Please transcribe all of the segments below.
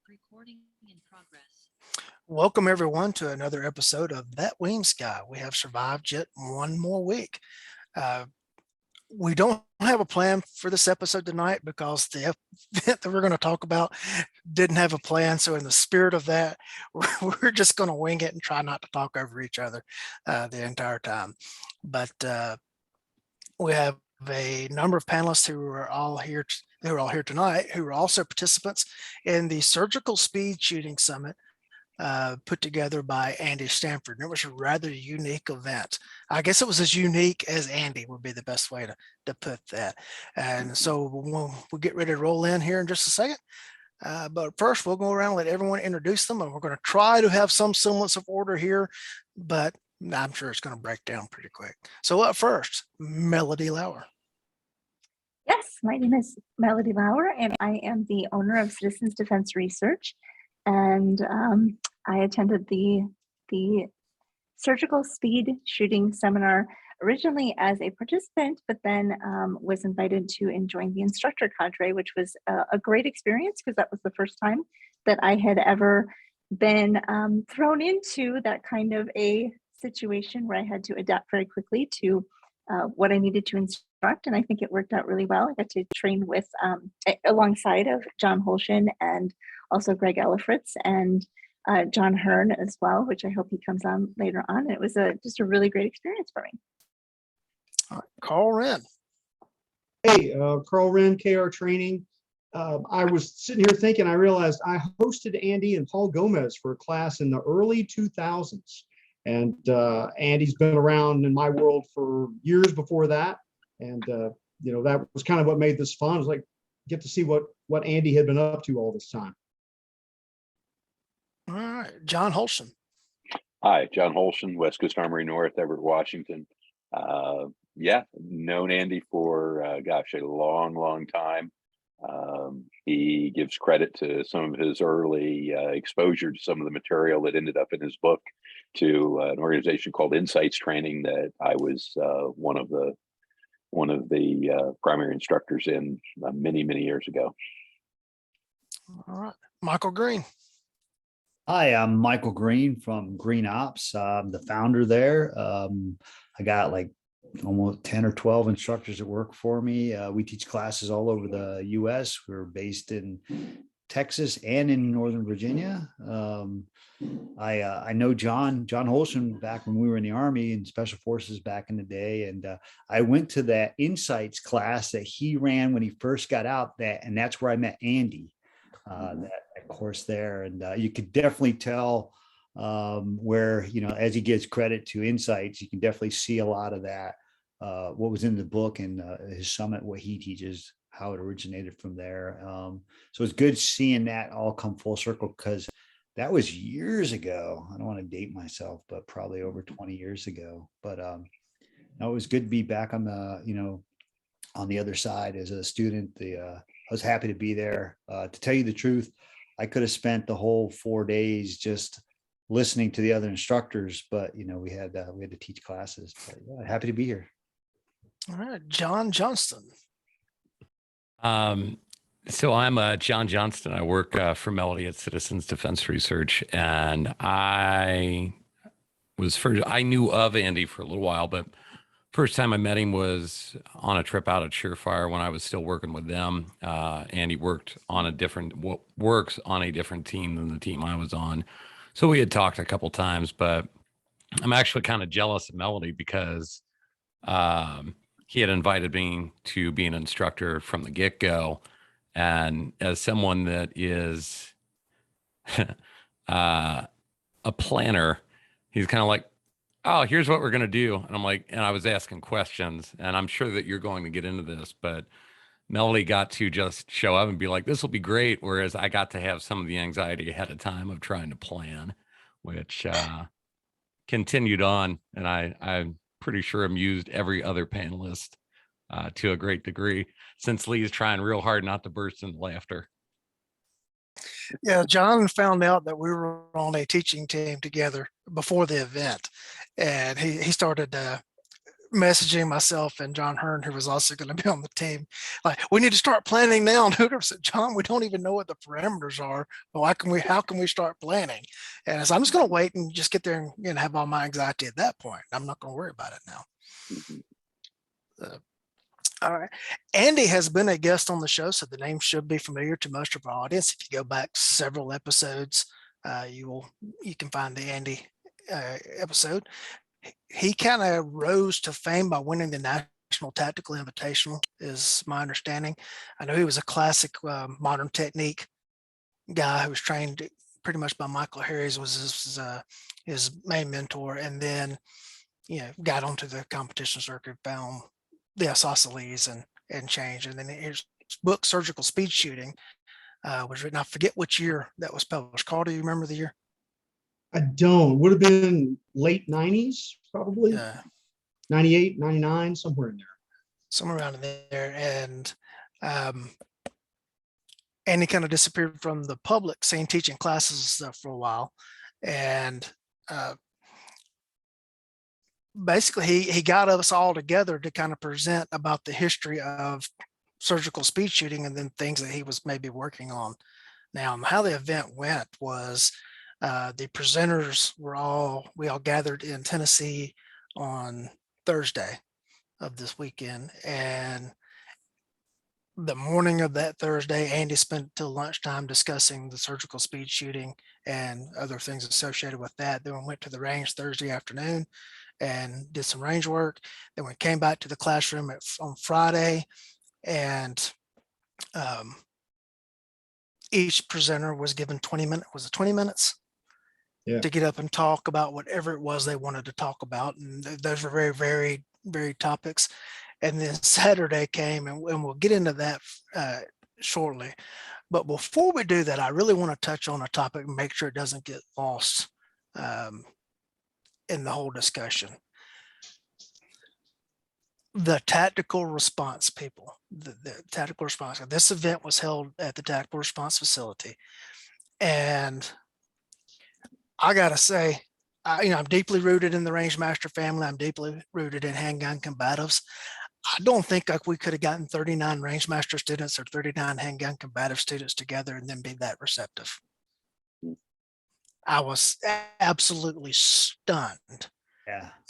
Recording in progress. Welcome everyone to another episode of That Weems Guy. We have survived yet one more week. Uh, we don't have a plan for this episode tonight because the event that we're going to talk about didn't have a plan. So in the spirit of that, we're just going to wing it and try not to talk over each other the entire time. But we have a number of panelists who are all here tonight, who are also participants in the Surgical Speed Shooting Summit put together by Andy Stanford. And it was a rather unique event. I guess it was as unique as Andy would be the best way to put that. And so we'll get ready to roll in here in just a second. But first, we'll go around and let everyone introduce them, and we're going to try to have some semblance of order here, but I'm sure it's going to break down pretty quick. So up first, Melody Lauer. Yes, my name is Melody Lauer, and I am the owner of Citizens Defense Research. And I attended the Surgical Speed Shooting Seminar originally as a participant, but then was invited to join the instructor cadre, which was a great experience because that was the first time that I had ever been thrown into that kind of a situation where I had to adapt very quickly to what I needed to instruct. And I think it worked out really well. I got to train with alongside of John Holshin and also Greg Ellifritz and John Hearn as well, which I hope he comes on later on. And it was just a really great experience for me. All right, Carl Wren. Hey, Carl Wren, KR Training. I was sitting here thinking, I realized I hosted Andy and Paul Gomez for a class in the early 2000s. And Andy's been around in my world for years before that. And, that was kind of what made this fun. It was like, get to see what Andy had been up to all this time. All right, John Holston. Hi, John Holston, West Coast Armory North, Everett, Washington. Known Andy for, a long time. He gives credit to some of his early exposure to some of the material that ended up in his book to an organization called Insights Training that I was one of the primary instructors in many years ago. All right, Michael Green. Hi, I'm Michael Green from Green Ops. I'm the founder there. I got like almost 10 or 12 instructors that work for me. We teach classes all over the US. We're based in Texas and in Northern Virginia. I know John Holston back when we were in the Army and Special Forces back in the day. And I went to that Insights class that he ran when he first got out, and that's where I met Andy, that course there. And you could definitely tell where, as he gives credit to Insights, you can definitely see a lot of that, what was in the book and his summit, what he teaches, how it originated from there. So it's good seeing that all come full circle because that was years ago. I don't want to date myself, but probably over 20 years ago. But it was good to be back on the, on the other side as a student. I was happy to be there. To tell you the truth, I could have spent the whole 4 days just listening to the other instructors, but we had to teach classes. But, yeah, happy to be here. All right, John Johnston. So I'm John Johnston. I work for Melody at Citizens Defense Research, and I knew of Andy for a little while, but first time I met him was on a trip out at Surefire when I was still working with them. Andy works on a different team than the team I was on. So we had talked a couple times, but I'm actually kind of jealous of Melody because he had invited me to be an instructor from the get-go. And as someone that is a planner, he's kind of like, oh, here's what we're going to do. And I'm like, and I was asking questions, and I'm sure that you're going to get into this, but Melody got to just show up and be like, this will be great. Whereas I got to have some of the anxiety ahead of time of trying to plan, which continued on. And I'm pretty sure amused every other panelist to a great degree, since Lee's trying real hard not to burst into laughter. Yeah, John found out that we were on a teaching team together before the event, and he started messaging myself and John Hearn, who was also going to be on the team, like, we need to start planning now. And Hooter said, John, we don't even know what the parameters are. Well, how can we start planning? And I said, I'm just going to wait and just get there and, have all my anxiety at that point. I'm not going to worry about it now. All right. Andy has been a guest on the show, so the name should be familiar to most of our audience. If you go back several episodes, you can find the Andy episode. He kind of rose to fame by winning the National Tactical Invitational, is my understanding. I know he was a classic modern technique guy who was trained pretty much by Michael Harries, was his main mentor, and then got onto the competition circuit, found the isosceles and changed. And then his book, Surgical Speed Shooting, was written. I forget which year that was published. Carl, do you remember the year? I don't. Would have been late 90s, probably. 98, 99, somewhere in there. Somewhere around in there. And he kind of disappeared from the public scene, teaching classes and stuff for a while. And basically he got us all together to kind of present about the history of surgical speed shooting and then things that he was maybe working on now. And how the event went was the presenters we all gathered in Tennessee on Thursday of this weekend. And the morning of that Thursday, Andy spent till lunchtime discussing the surgical speed shooting and other things associated with that. Then we went to the range Thursday afternoon and did some range work. Then we came back to the classroom on Friday, and each presenter was given 20 minutes. Was it 20 minutes? Yeah. To get up and talk about whatever it was they wanted to talk about. And those were very, very, very topics. And then Saturday came, and we'll get into that shortly. But before we do that, I really want to touch on a topic and make sure it doesn't get lost in the whole discussion. The tactical response people, the tactical response. This event was held at the tactical response facility. And I got to say, I'm deeply rooted in the Rangemaster family. I'm deeply rooted in handgun combatives. I don't think like we could have gotten 39 Rangemaster students or 39 handgun combative students together and then be that receptive. I was absolutely stunned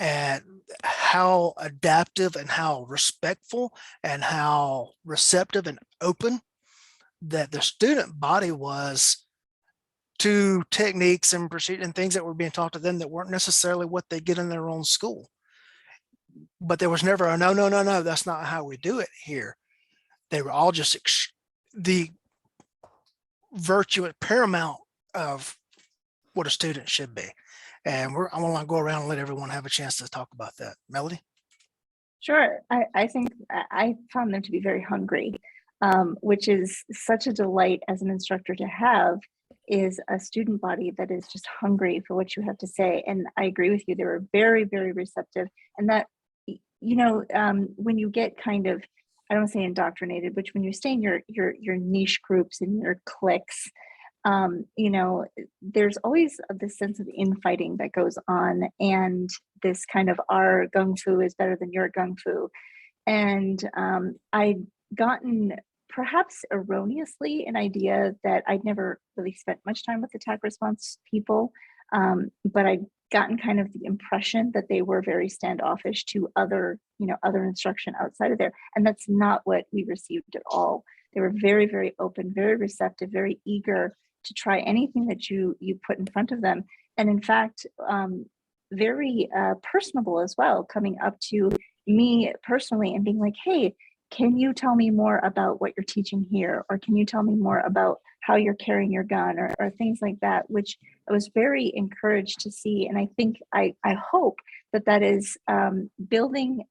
at how adaptive and how respectful and how receptive and open that the student body was to techniques and procedure and things that were being taught to them that weren't necessarily what they get in their own school. But there was never a no, that's not how we do it here. They were all just the virtue and paramount of what a student should be. And I want to go around and let everyone have a chance to talk about that. Melody? Sure. I think I found them to be very hungry, which is such a delight as an instructor to have, is a student body that is just hungry for what you have to say. And I agree with you. They were very, very receptive. And that, when you get kind of, I don't say indoctrinated, but when you stay in your niche groups and your cliques, there's always this sense of infighting that goes on, and this kind of our gung fu is better than your gung fu. And I'd gotten perhaps erroneously an idea that I'd never really spent much time with the TAC response people, but I'd gotten kind of the impression that they were very standoffish to other instruction outside of there. And that's not what we received at all. They were very, very open, very receptive, very eager to try anything that you put in front of them. And in fact, very personable as well, coming up to me personally and being like, hey, can you tell me more about what you're teaching here? Or can you tell me more about how you're carrying your gun or things like that, which I was very encouraged to see. And I think, I hope that is building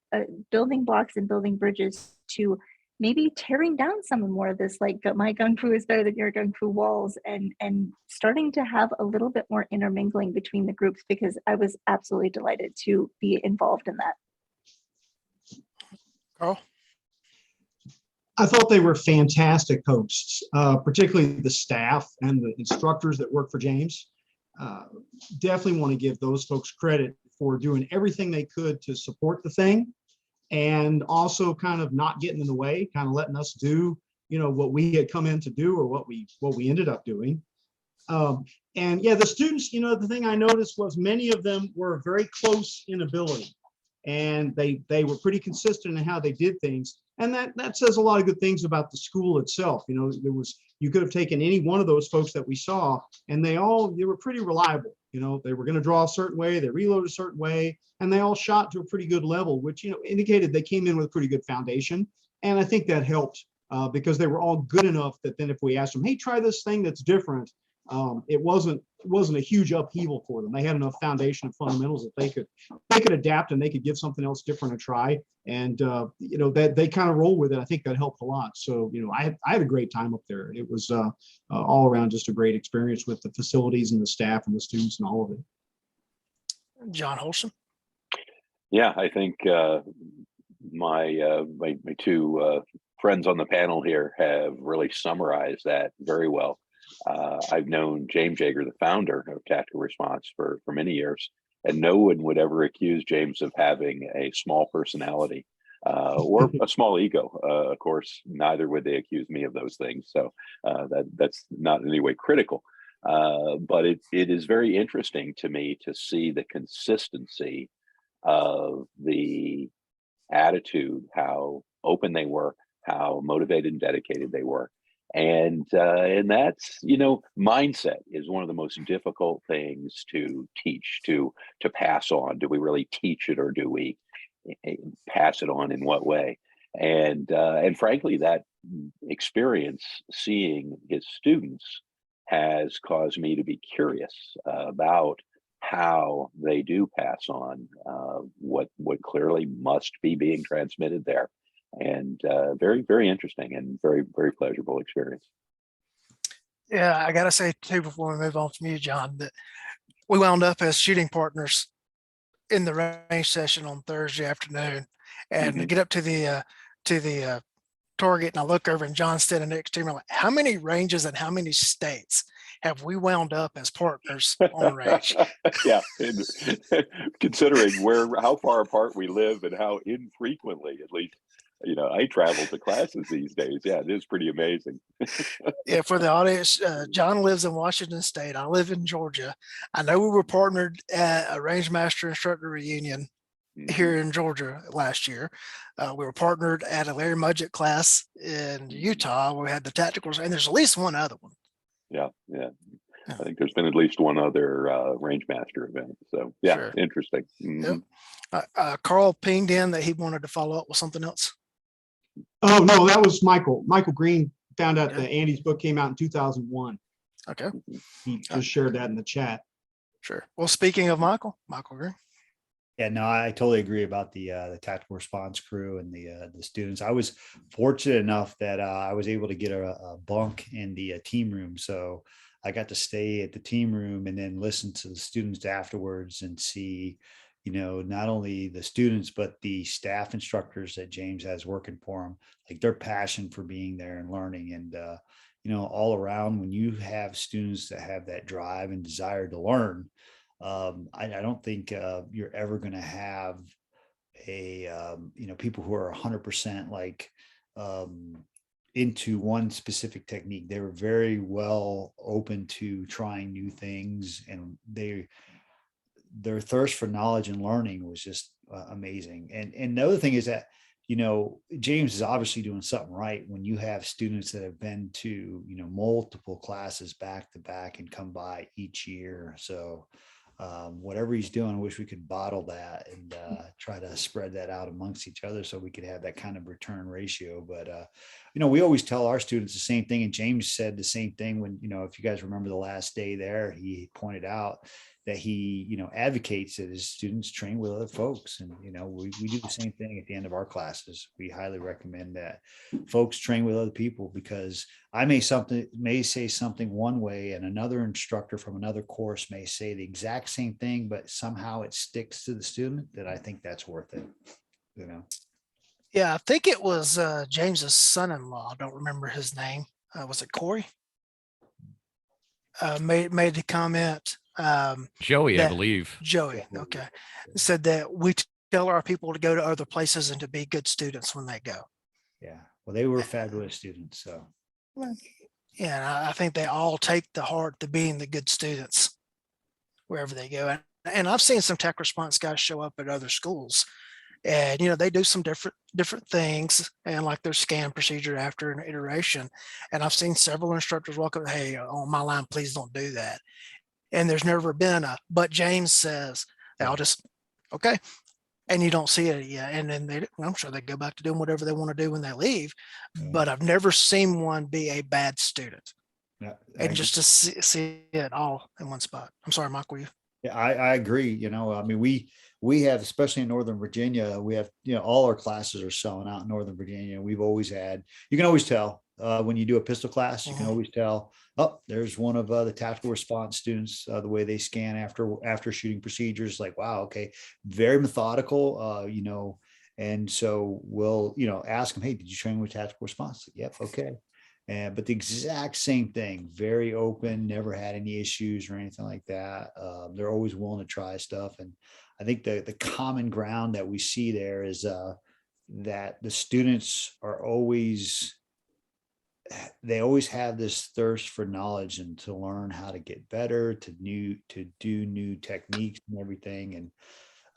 blocks and building bridges to maybe tearing down some more of this, like my gung fu is better than your gung fu walls, and starting to have a little bit more intermingling between the groups, because I was absolutely delighted to be involved in that. Carl? I thought they were fantastic hosts, particularly the staff and the instructors that work for James. Definitely want to give those folks credit for doing everything they could to support the thing. and also kind of not getting in the way, kind of letting us do, what we had come in to do or what we ended up doing. And yeah, the students, the thing I noticed was many of them were very close in ability, and they were pretty consistent in how they did things. And that says a lot of good things about the school itself. You could have taken any one of those folks that we saw, and they were pretty reliable. They were going to draw a certain way, they reload a certain way, and they all shot to a pretty good level, which, indicated they came in with a pretty good foundation. And I think that helped because they were all good enough that then if we asked them, hey, try this thing that's different, it wasn't a huge upheaval for them. They had enough foundation and fundamentals that they could adapt, and they could give something else different a try. And that they kind of roll with it. I think that helped a lot. So I had a great time up there. It was all around just a great experience with the facilities and the staff and the students and all of it. John Holson. Yeah, I think my two friends on the panel here have really summarized that very well. I've known James Yeager, the founder of Tactical Response, for many years, and no one would ever accuse James of having a small personality or a small ego. Of course, neither would they accuse me of those things. So that's not in any way critical. But it is very interesting to me to see the consistency of the attitude, how open they were, how motivated and dedicated they were. And that's, mindset is one of the most difficult things to teach, to pass on. Do we really teach it, or do we pass it on in what way? And frankly, that experience seeing his students has caused me to be curious about how they do pass on what clearly must be being transmitted there. And very, very interesting and very, very pleasurable experience. Yeah, I got to say too, before we move on from you, John, that we wound up as shooting partners in the range session on Thursday afternoon, and to get up to the target, and I look over and John standing next to me, I'm like, how many ranges and how many states have we wound up as partners on range? Yeah, considering how far apart we live and how infrequently, at least, I travel to classes these days. Yeah, it is pretty amazing. Yeah, for the audience, John lives in Washington State. I live in Georgia. I know we were partnered at a Range Master Instructor Reunion here in Georgia last year. We were partnered at a Larry Mudgett class in Utah where we had the tacticals, and there's at least one other one. Yeah. I think there's been at least one other Range Master event. So yeah, Sure. Interesting. Yep. Carl pinged in that he wanted to follow up with something else. Oh, no, that was Michael. Michael Green found out that Andy's book came out in 2001. Okay. He just shared that in the chat. Sure. Well, speaking of Michael Green. Yeah, no, I totally agree about the tactical response crew and the students. I was fortunate enough that I was able to get a bunk in the team room, so I got to stay at the team room and then listen to the students afterwards and see, not only the students but the staff instructors that James has working for him, like their passion for being there and learning. And all around, when you have students that have that drive and desire to learn, I don't think you're ever going to have people who are 100% like into one specific technique. They were very well open to trying new things, and their thirst for knowledge and learning was just amazing. And the other thing is that, James is obviously doing something right when you have students that have been to, multiple classes back to back and come by each year. So whatever he's doing, I wish we could bottle that and try to spread that out amongst each other so we could have that kind of return ratio. But, we always tell our students the same thing. And James said the same thing when, if you guys remember the last day there, he pointed out that he, advocates that his students train with other folks. And, we do the same thing at the end of our classes. We highly recommend that folks train with other people, because I may say something one way and another instructor from another course may say the exact same thing, but somehow it sticks to the student. That I think that's worth it, Yeah, I think it was James's son-in-law. I don't remember his name. Was it Corey? Made the comment. Joey, I that- believe. Joey. Okay. Said that we tell our people to go to other places and to be good students when they go. Yeah. Well, they were fabulous students. So Yeah, and I think they all take the heart to being the good students wherever they go. And I've seen some tech response guys show up at other schools, and they do some different things, and like their scan procedure after an iteration. And I've seen several instructors walk up, "Hey, on my line, please don't do that." And there's never been a, but James says, I'll just, okay. And you don't see it yet. And then I'm sure they go back to doing whatever they want to do when they leave. But I've never seen one be a bad student. yeah, And just to see it all in one spot. I'm sorry, Mike, were you? Yeah, I agree. I mean, we have, especially in Northern Virginia, we have, all our classes are selling out in Northern Virginia. We've always had, you can always tell when you do a pistol class, you can always tell, oh, there's one of the tactical response students, the way they scan after shooting procedures, like, wow, okay, very methodical, and so we'll, ask them, hey, did you train with tactical response? Yep. Okay. But the exact same thing, very open, never had any issues or anything like that. They're always willing to try stuff. And I think the common ground that we see there is that the students are always, they always have this thirst for knowledge and to learn how to get better, to do new techniques and everything. And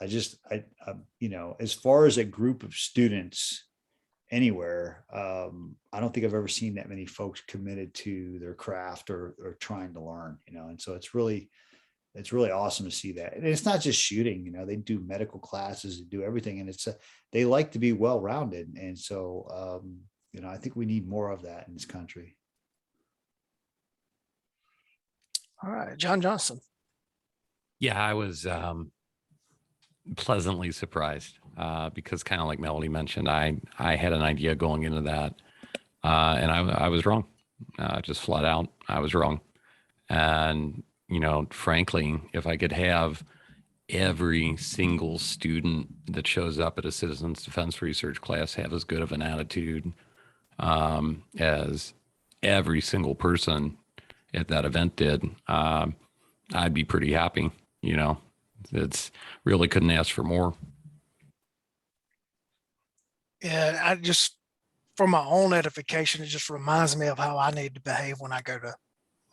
as far as a group of students anywhere, I don't think I've ever seen that many folks committed to their craft or trying to learn, and so it's really awesome to see that. And it's not just shooting, they do medical classes, they do everything, and they like to be well-rounded. And so I think we need more of that in this country. All right, John Johnson. Yeah, I was pleasantly surprised because kind of like Melody mentioned, I had an idea going into that, and I was wrong, just flat out. I was wrong. And, frankly, if I could have every single student that shows up at a citizens defense research class have as good of an attitude as every single person at that event did, I'd be pretty happy. It's really couldn't ask for more. Yeah, I just, for my own edification, it just reminds me of how I need to behave when I go to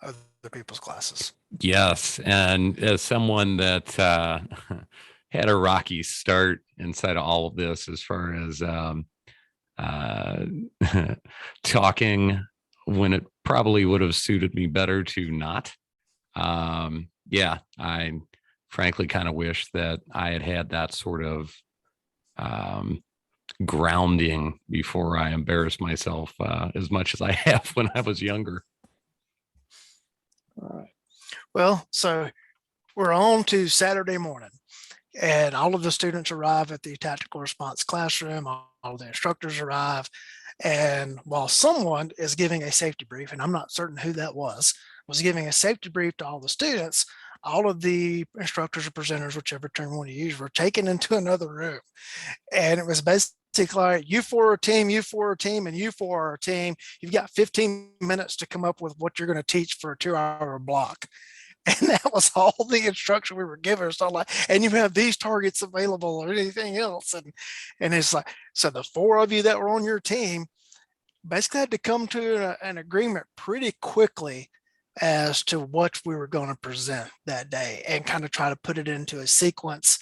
other people's classes. Yes. And as someone that had a rocky start inside of all of this, as far as talking when it probably would have suited me better to not. Yeah, I frankly kind of wish that I had that sort of grounding before I embarrassed myself as much as I have when I was younger. All right. Well, so we're on to Saturday morning, and all of the students arrive at the tactical response classroom. All the instructors arrive, and while someone is giving a safety brief, and I'm not certain who that was giving a safety brief to all the students, all of the instructors or presenters, whichever term you want to use, were taken into another room. And it was basically like, you four are a team, you four are a team, and you four are a team. You've got 15 minutes to come up with what you're going to teach for a 2-hour block. And that was all the instruction we were given. So like, and you have these targets available or anything else. And it's like, so the four of you that were on your team basically had to come to an agreement pretty quickly as to what we were going to present that day and kind of try to put it into a sequence,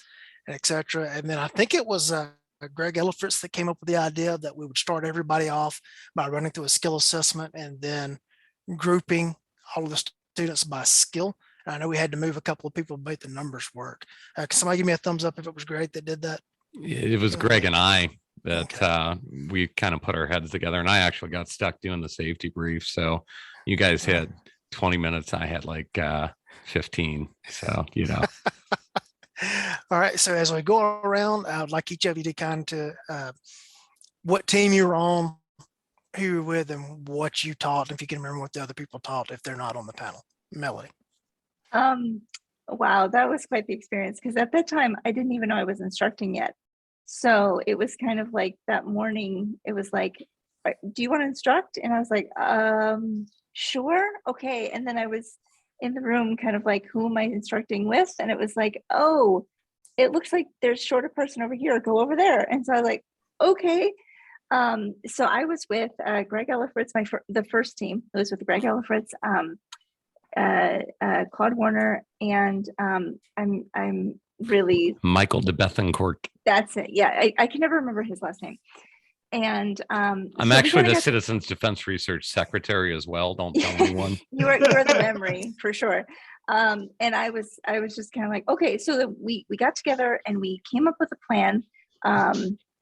and et cetera. And then I think it was Greg Ellifritz that came up with the idea that we would start everybody off by running through a skill assessment and then grouping all of the students by skill. And I know we had to move a couple of people to make the numbers work. Can somebody give me a thumbs up if it was Greg that did that? It was Greg and I that we kind of put our heads together, and I actually got stuck doing the safety brief. So you guys had 20 minutes. I had like 15. So, All right. So as we go around, I would like each of you to kind of what team you were on, who you were with, and what you taught. And if you can remember what the other people taught, if they're not on the panel. Melody. Wow, that was quite the experience, because at that time I didn't even know I was instructing yet. So it was kind of like that morning, it was like, do you want to instruct? And I was like, sure. Okay. And then I was in the room kind of like, who am I instructing with? And it was like, oh, it looks like there's shorter person over here, go over there. And so I was like, okay. So I was with Greg Ellifritz, the first team. I was with Greg Ellifritz, Claude Warner, and I'm really Michael de Bethencourt. that's it. Yeah, I can never remember his last name. And I'm so we actually kinda the got- Citizens Defense Research Secretary as well. Don't tell anyone. you are the memory for sure. And I was just kind of like, okay, so we got together and we came up with a plan.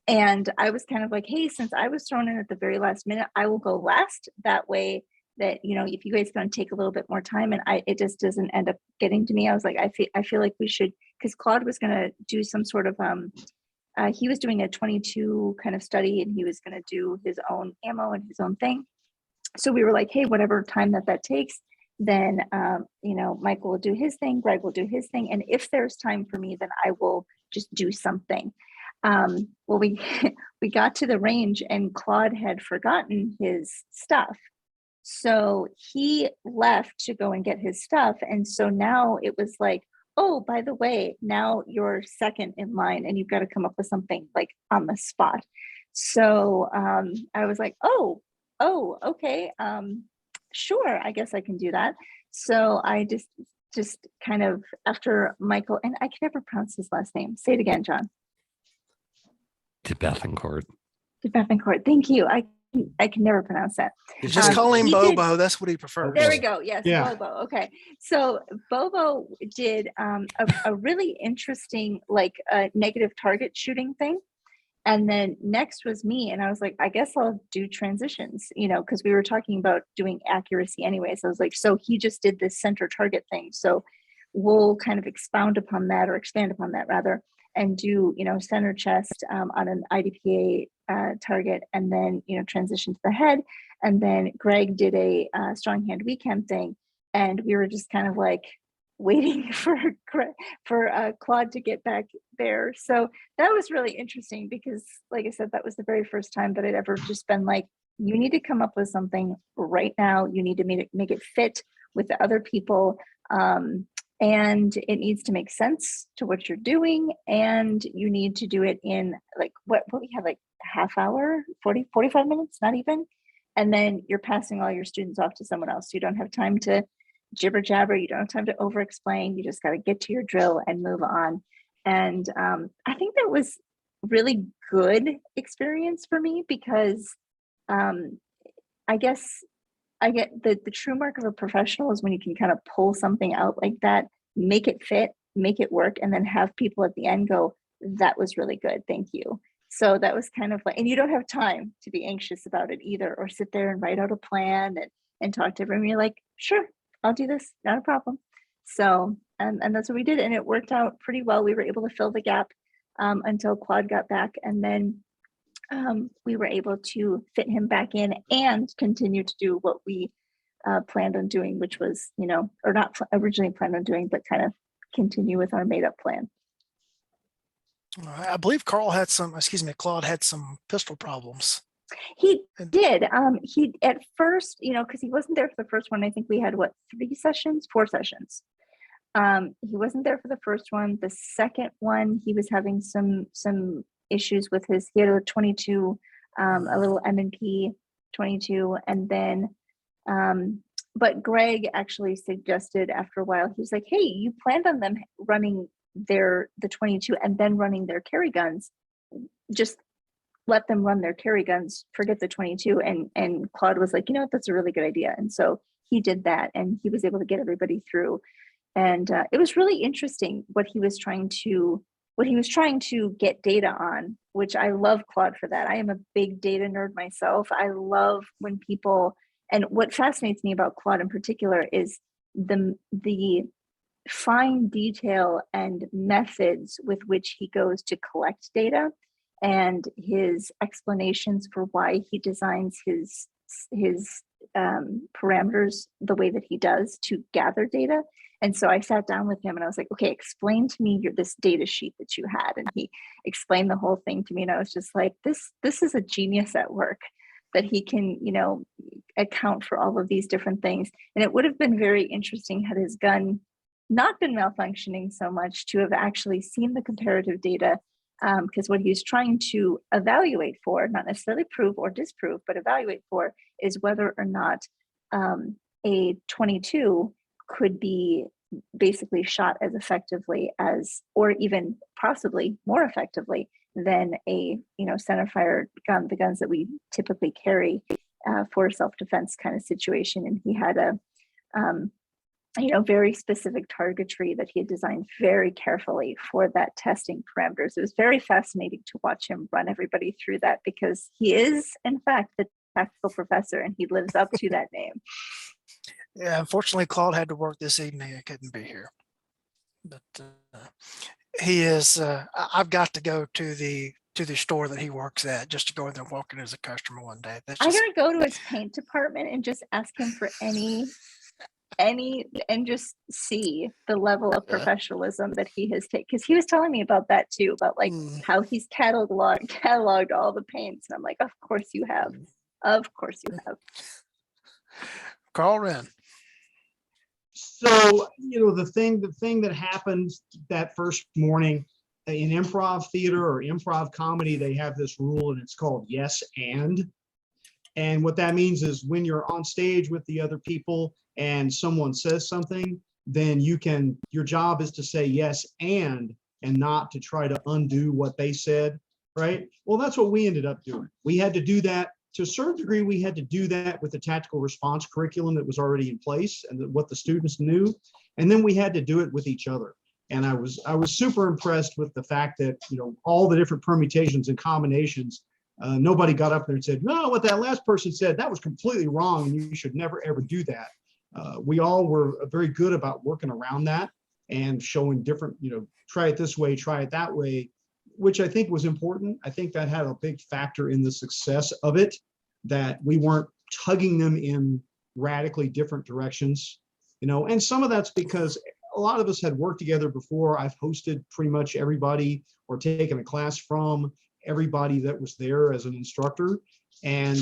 And I was kind of like, hey, since I was thrown in at the very last minute, I will go last. That way that, you know, if you guys going to take a little bit more time and it just doesn't end up getting to me. I was like, I feel like we should, because Claude was going to do some sort of, he was doing a 22 kind of study and he was going to do his own ammo and his own thing. So we were like, hey, whatever time that takes, then, you know, Michael will do his thing, Greg will do his thing. And if there's time for me, then I will just do something. Well, we got to the range and Claude had forgotten his stuff. So he left to go and get his stuff. And so now it was like, oh, by the way, now you're second in line and you've got to come up with something like on the spot. So I was like, oh, okay. Sure, I guess I can do that. So I just kind of after Michael, and I can never pronounce his last name. Say it again, John. De Bethencourt. De Bethencourt. Thank you. I can never pronounce that. Just call him he Bobo. That's what he prefers. There we go. Yes, Yeah. Bobo. Okay. So Bobo did a really interesting like negative target shooting thing. And then next was me. And I was like, I guess I'll do transitions, you know, because we were talking about doing accuracy anyway. So I was like, so he just did this center target thing. So we'll kind of expand upon that rather, and do, you know, center chest on an IDPA target, and then, you know, transition to the head. And then Greg did a strong hand weak hand thing. And we were just kind of like waiting for Claude to get back there. So that was really interesting because, like I said, that was the very first time that I'd ever just been like, you need to come up with something right now. You need to make it fit with the other people. And it needs to make sense to what you're doing. And you need to do it in like what we have, like half hour, 45 minutes, not even. And then you're passing all your students off to someone else. You don't have time to jibber jabber. You don't have time to over explain. You just got to get to your drill and move on. And I think that was really good experience for me because I guess I get the true mark of a professional is when you can kind of pull something out like that, make it fit, make it work, and then have people at the end go, that was really good. Thank you. So that was kind of like, and you don't have time to be anxious about it either, or sit there and write out a plan and talk to everyone. You're like, sure, I'll do this, not a problem. So, and that's what we did. And it worked out pretty well. We were able to fill the gap until Claude got back. And then we were able to fit him back in and continue to do what we planned on doing, which was, you know, or not originally planned on doing, but kind of continue with our made up plan. I believe Claude had some pistol problems. He did. He at first, you know, because he wasn't there for the first one. I think we had 4 sessions. He wasn't there for the first one. The second one, he was having some issues with he had a 22, a little M&P 22, and then but Greg actually suggested after a while, he was like, hey, you planned on them running the 22 and then running their carry guns. Just let them run their carry guns, forget the 22. And Claude was like, you know what, that's a really good idea. And so he did that and he was able to get everybody through. And it was really interesting what he was trying to get data on, which I love Claude for that. I am a big data nerd myself. I love when people, and what fascinates me about Claude in particular is the fine detail and methods with which he goes to collect data and his explanations for why he designs his parameters the way that he does to gather data. And so I sat down with him and I was like, okay, explain to me this data sheet that you had. And he explained the whole thing to me. And I was just like, this is a genius at work, that he can, you know, account for all of these different things. And it would have been very interesting had his gun not been malfunctioning so much to have actually seen the comparative data, because what he was trying to evaluate for, not necessarily prove or disprove, but evaluate for, is whether or not a 22 could be basically shot as effectively as, or even possibly more effectively than a centerfire gun, the guns that we typically carry for self-defense kind of situation. And he had a very specific targetry that he had designed very carefully for that testing parameters. It was very fascinating to watch him run everybody through that, because he is in fact the tactical professor and he lives up to that name. Yeah, unfortunately, Claude had to work this evening. I couldn't be here, but he is. I've got to go to the store that he works at just to go in there and walk in as a customer one day. That's I'm just, gonna go to his paint department and just ask him for any and just see the level of professionalism that he has taken, because he was telling me about that too, about like how he's cataloged all the paints, and I'm like, of course you have. Carl Wren. So, the thing that happened that first morning in improv theater or improv comedy, they have this rule and it's called yes and. And what that means is when you're on stage with the other people and someone says something, then your job is to say yes and not to try to undo what they said, right? Well, that's what we ended up doing. We had to do that to a certain degree. We had to do that with the tactical response curriculum that was already in place and what the students knew. And then we had to do it with each other. And I was super impressed with the fact that, all the different permutations and combinations, nobody got up there and said, no, what that last person said, that was completely wrong, and you should never, ever do that. We all were very good about working around that and showing different, try it this way, try it that way, which I think was important. I think that had a big factor in the success of it, that we weren't tugging them in radically different directions, and some of that's because a lot of us had worked together before. I've hosted pretty much everybody or taken a class from everybody that was there as an instructor. And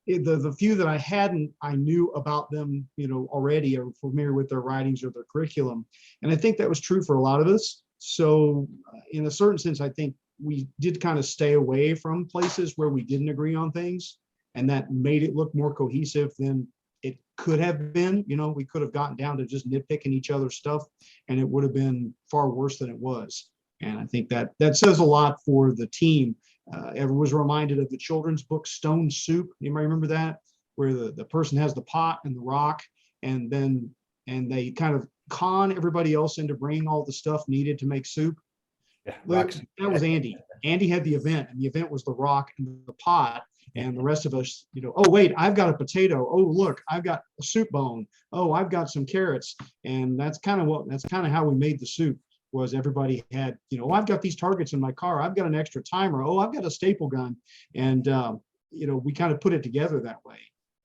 the few that I hadn't, I knew about them, already, or familiar with their writings or their curriculum. And I think that was true for a lot of us. So in a certain sense, I think we did kind of stay away from places where we didn't agree on things, and that made it look more cohesive than it could have been. We could have gotten down to just nitpicking each other's stuff, and it would have been far worse than it was. And I think that says a lot for the team. Everyone was reminded of the children's book, Stone Soup. Anybody remember that? Where the person has the pot and the rock, and they kind of con everybody else into bringing all the stuff needed to make soup. Yeah, that was Andy. Andy had the event, and the event was the rock and the pot. And the rest of us, oh, wait, I've got a potato. Oh, look, I've got a soup bone. Oh, I've got some carrots. And that's kind of how we made the soup. Was everybody had, oh, I've got these targets in my car. I've got an extra timer. Oh, I've got a staple gun. And, we kind of put it together that way,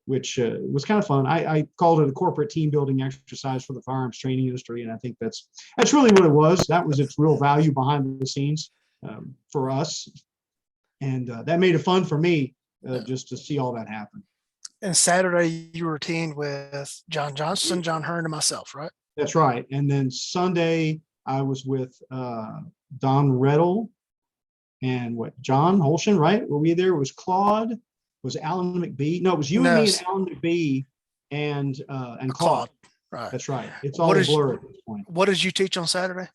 which was kind of fun. I called it a corporate team building exercise for the firearms training industry. And I think that's really what it was. That was its real value behind the scenes for us. And that made it fun for me just to see all that happen. And Saturday you routine with John Johnston, John Hearn, and myself, right? That's right. And then Sunday, I was with Don Reddle and John Holshin, right? Were we there? It was Claude, was Alan McBee. No, it was you and me and Alan McBee and Claude. Right. That's right. It's all blurred at this point. What did you teach on Saturday?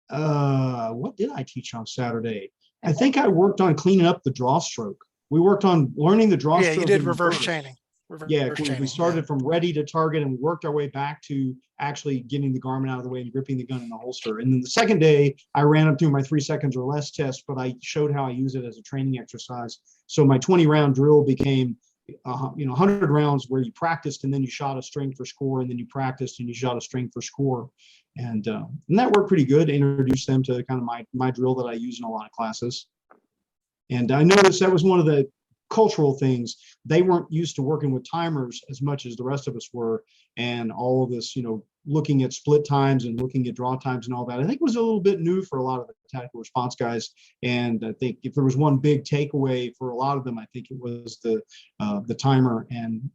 What did I teach on Saturday? I think I worked on cleaning up the draw stroke. We worked on learning the draw stroke. Yeah, you did reverse chaining. We started from ready to target, and we worked our way back to actually getting the garment out of the way and gripping the gun in the holster. And then the second day, I ran up through my 3 seconds or less test, but I showed how I use it as a training exercise. So my 20-round drill became 100 rounds where you practiced and then you shot a string for score, and then you practiced and you shot a string for score. And that worked pretty good to introduce them to kind of my drill that I use in a lot of classes. And I noticed that was one of the cultural things. They weren't used to working with timers as much as the rest of us were. And all of this, looking at split times and looking at draw times and all that, I think was a little bit new for a lot of the tactical response guys. And I think if there was one big takeaway for a lot of them, I think it was the timer and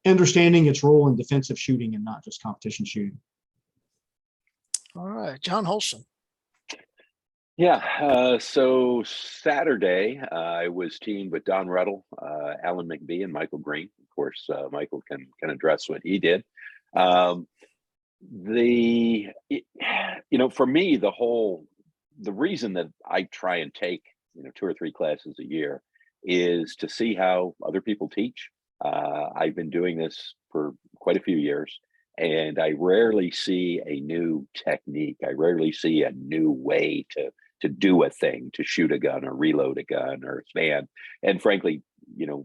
understanding its role in defensive shooting and not just competition shooting. All right, John Holson. Yeah, so Saturday, I was teamed with Don Ruddle, Alan McBee, and Michael Green. Of course, Michael can address what he did. Um, for me, the reason that I try and take, 2 or 3 classes a year is to see how other people teach. I've been doing this for quite a few years, and I rarely see a new technique. I rarely see a new way to do a thing, to shoot a gun or reload a gun or expand. And frankly,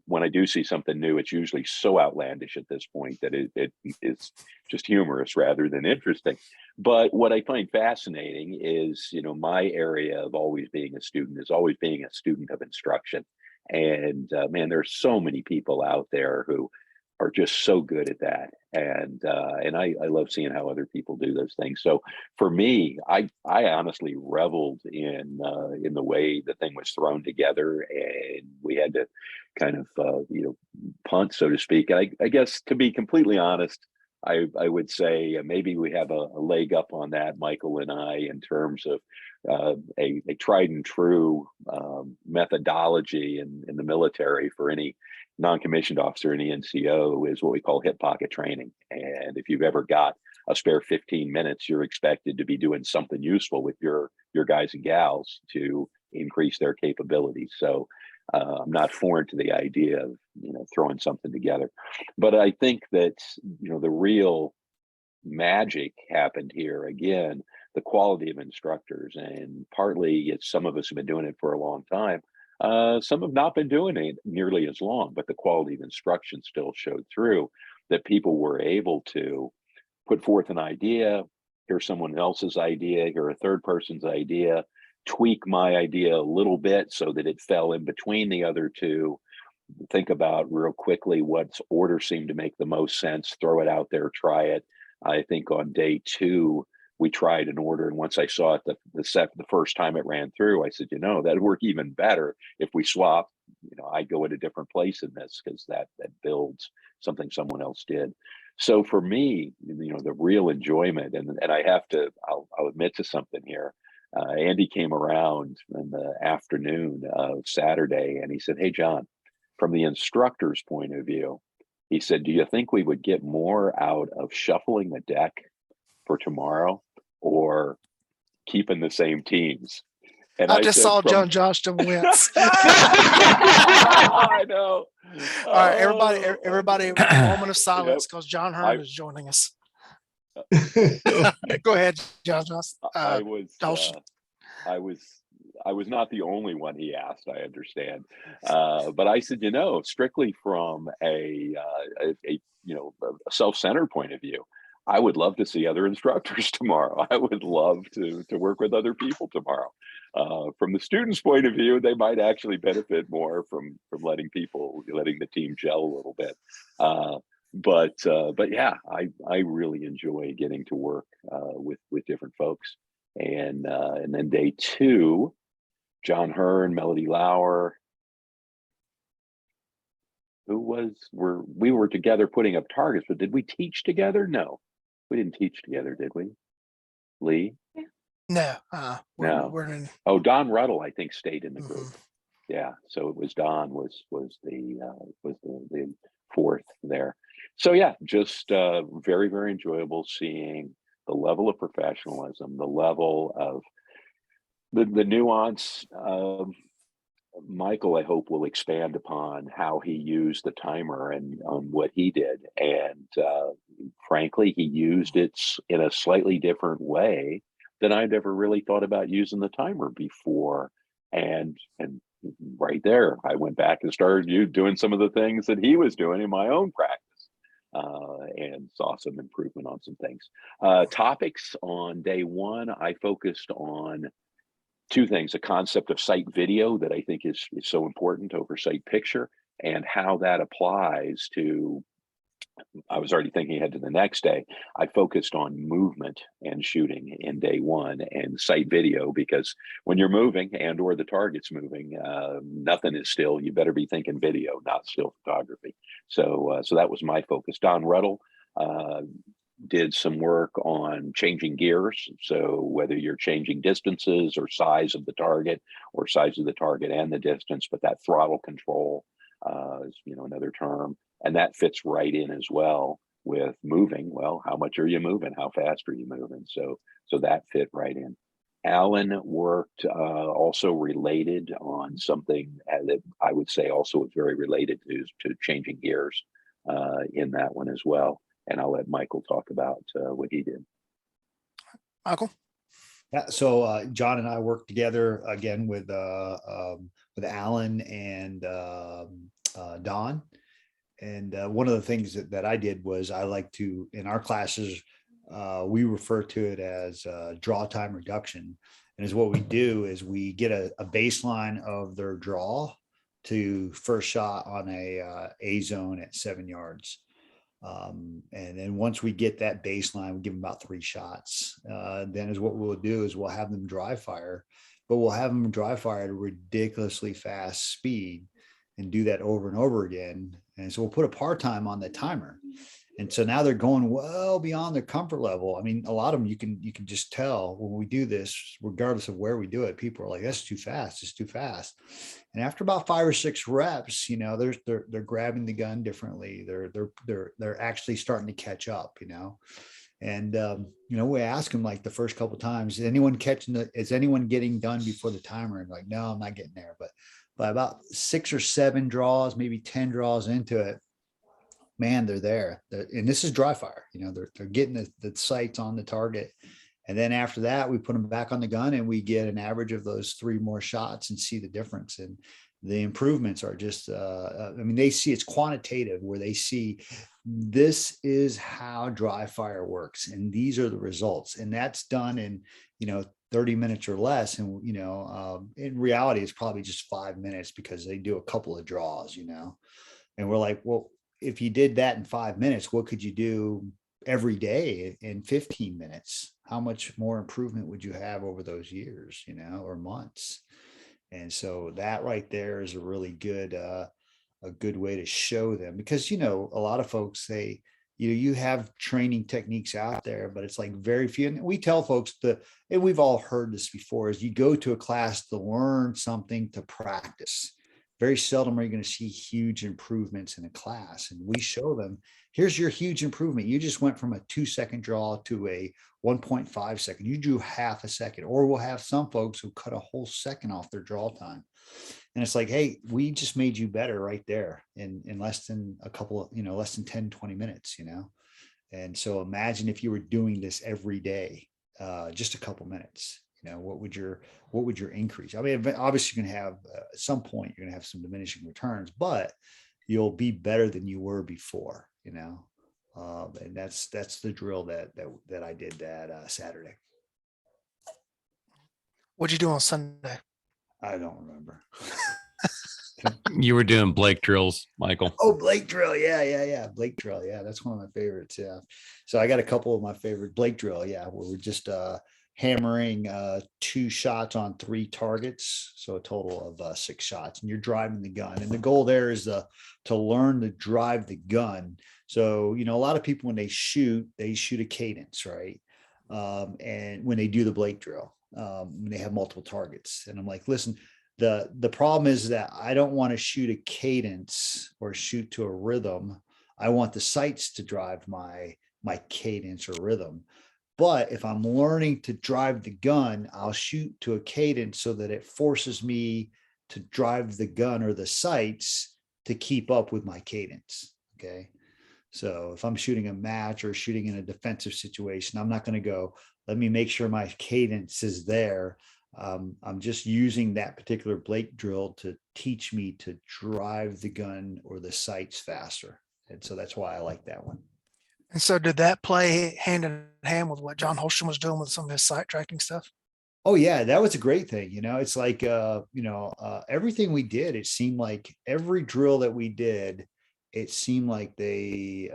when I do see something new, it's usually so outlandish at this point that it is just humorous rather than interesting. But what I find fascinating is, my area of always being a student is always being a student of instruction. And man, there's so many people out there who are just so good at that. And I love seeing how other people do those things. So for me, I honestly reveled in the way the thing was thrown together, and we had to kind of punt, so to speak. I guess, to be completely honest, I would say maybe we have a leg up on that, Michael and I, in terms of a tried and true methodology in the military for any non-commissioned officer in the NCO is what we call hip pocket training. And if you've ever got a spare 15 minutes, you're expected to be doing something useful with your guys and gals to increase their capabilities. So I'm not foreign to the idea of throwing something together, but I think that the real magic happened here again. The quality of instructors, and partly it's some of us have been doing it for a long time. Some have not been doing it nearly as long, but the quality of instruction still showed through, that people were able to put forth an idea, hear someone else's idea, hear a third person's idea, tweak my idea a little bit so that it fell in between the other two, think about real quickly what order seemed to make the most sense, throw it out there, try it. I think on day 2, we tried an order, and once I saw it the first time it ran through, I said, that'd work even better if we swap. I go at a different place in this, because that builds something someone else did. So for me, the real enjoyment, and I'll admit to something here. Andy came around in the afternoon of Saturday, and he said, "Hey, John, from the instructor's point of view," he said, "do you think we would get more out of shuffling the deck for tomorrow or keeping the same teams?" And I just said, saw John Johnston wince. I know. All right, everybody, moment of silence, Yep. because John Hearn is joining us. Go ahead, John Johnston. I was not the only one he asked, I understand. But I said, strictly from a self-centered point of view, I would love to see other instructors tomorrow. I would love to work with other people tomorrow. From the students' point of view, they might actually benefit more from letting the team gel a little bit. But yeah, I really enjoy getting to work with different folks. And then day 2, John Hearn, Melody Lauer, we were together putting up targets, but did we teach together? No, we didn't teach together, did we? Lee? No, No. we're in. Oh, Don Ruddle, I think, stayed in the group. Yeah, so it was Don was the fourth there. So yeah, just very, very enjoyable seeing the level of professionalism, the level of the nuance. Michael, I hope, will expand upon how he used the timer and on what he did. And frankly, he used it in a slightly different way than I'd ever really thought about using the timer before. And right there, I went back and started doing some of the things that he was doing in my own practice. And saw some improvement on some things. Topics on day 1, I focused on 2 things: a concept of sight video that I think is so important over sight picture, and how that applies to, I was already thinking ahead to the next day. I focused on movement and shooting in day 1 and sight video, because when you're moving and or the target's moving, nothing is still. You better be thinking video, not still photography. So that was my focus. Don Ruddle, did some work on changing gears. So whether you're changing distances or size of the target, or size of the target and the distance, but that throttle control is, another term, and that fits right in as well with moving. Well, how much are you moving? How fast are you moving? So that fit right in. Alan worked also related on something that I would say also was very related to changing gears in that one as well. And I'll let Michael talk about what he did. Michael? Yeah, so John and I worked together again with Alan and Don. And one of the things that I did was I like to, in our classes, we refer to it as draw time reduction. And is what we do is we get a baseline of their draw to first shot on a zone at 7 yards. And then once we get that baseline, we give them about 3 shots. Then is what we'll do is we'll have them dry fire, but we'll have them dry fire at a ridiculously fast speed and do that over and over again. And so we'll put a par time on the timer. And so now they're going well beyond their comfort level. I mean, a lot of them, you can just tell when we do this, regardless of where we do it, people are like, that's too fast. It's too fast. And after about 5 or 6 reps, they're grabbing the gun differently. They're actually starting to catch up, And, we ask them like the first couple of times, is anyone getting done before the timer? And like, no, I'm not getting there. But by about 6 or 7 draws, maybe 10 draws into it, man, they're there. And this is dry fire. They're getting the sights on the target. And then after that, we put them back on the gun and we get an average of those 3 more shots and see the difference. And the improvements are just, they see it's quantitative, where they see this is how dry fire works. And these are the results. And that's done in, 30 minutes or less. And, in reality, it's probably just 5 minutes because they do a couple of draws, and we're like, well, if you did that in 5 minutes, what could you do every day in 15 minutes? How much more improvement would you have over those years, or months? And so that right there is a really good, a good way to show them, because, a lot of folks say, you have training techniques out there, but it's like very few. And we tell folks and we've all heard this before, is you go to a class to learn something, to practice. Very seldom are you going to see huge improvements in a class. And we show them, here's your huge improvement. You just went from a 2-second draw to a 1.5 second. You drew half a second. Or we'll have some folks who cut a whole second off their draw time. And it's like, hey, we just made you better right there in less than less than 10, 20 minutes, And so imagine if you were doing this every day, just a couple minutes. What would your increase? I mean, obviously you're going to have at some point, you're going to have some diminishing returns, but you'll be better than you were before, and that's the drill that I did that Saturday. What'd you do on Sunday? I don't remember. You were doing Blake drills, Michael. Oh, Blake drill. Yeah. Blake drill. Yeah. That's one of my favorites. Yeah. So I got a couple of my favorite Blake drill. Yeah. Where we're just, hammering 2 shots on 3 targets, so a total of 6 shots, and you're driving the gun. And the goal there is to learn to drive the gun. So a lot of people, when they shoot a cadence, right? And when they do the Blake drill, when they have multiple targets, and I'm like, listen, the problem is that I don't want to shoot a cadence or shoot to a rhythm. I want the sights to drive my cadence or rhythm. But if I'm learning to drive the gun, I'll shoot to a cadence so that it forces me to drive the gun or the sights to keep up with my cadence. Okay. So if I'm shooting a match or shooting in a defensive situation, I'm not going to go, let me make sure my cadence is there. I'm just using that particular Blake drill to teach me to drive the gun or the sights faster. And so that's why I like that one. And so did that play hand in hand with what John Holstrom was doing with some of his sight tracking stuff? Oh yeah, that was a great thing. It's like, everything we did, it seemed like every drill that we did, it seemed like they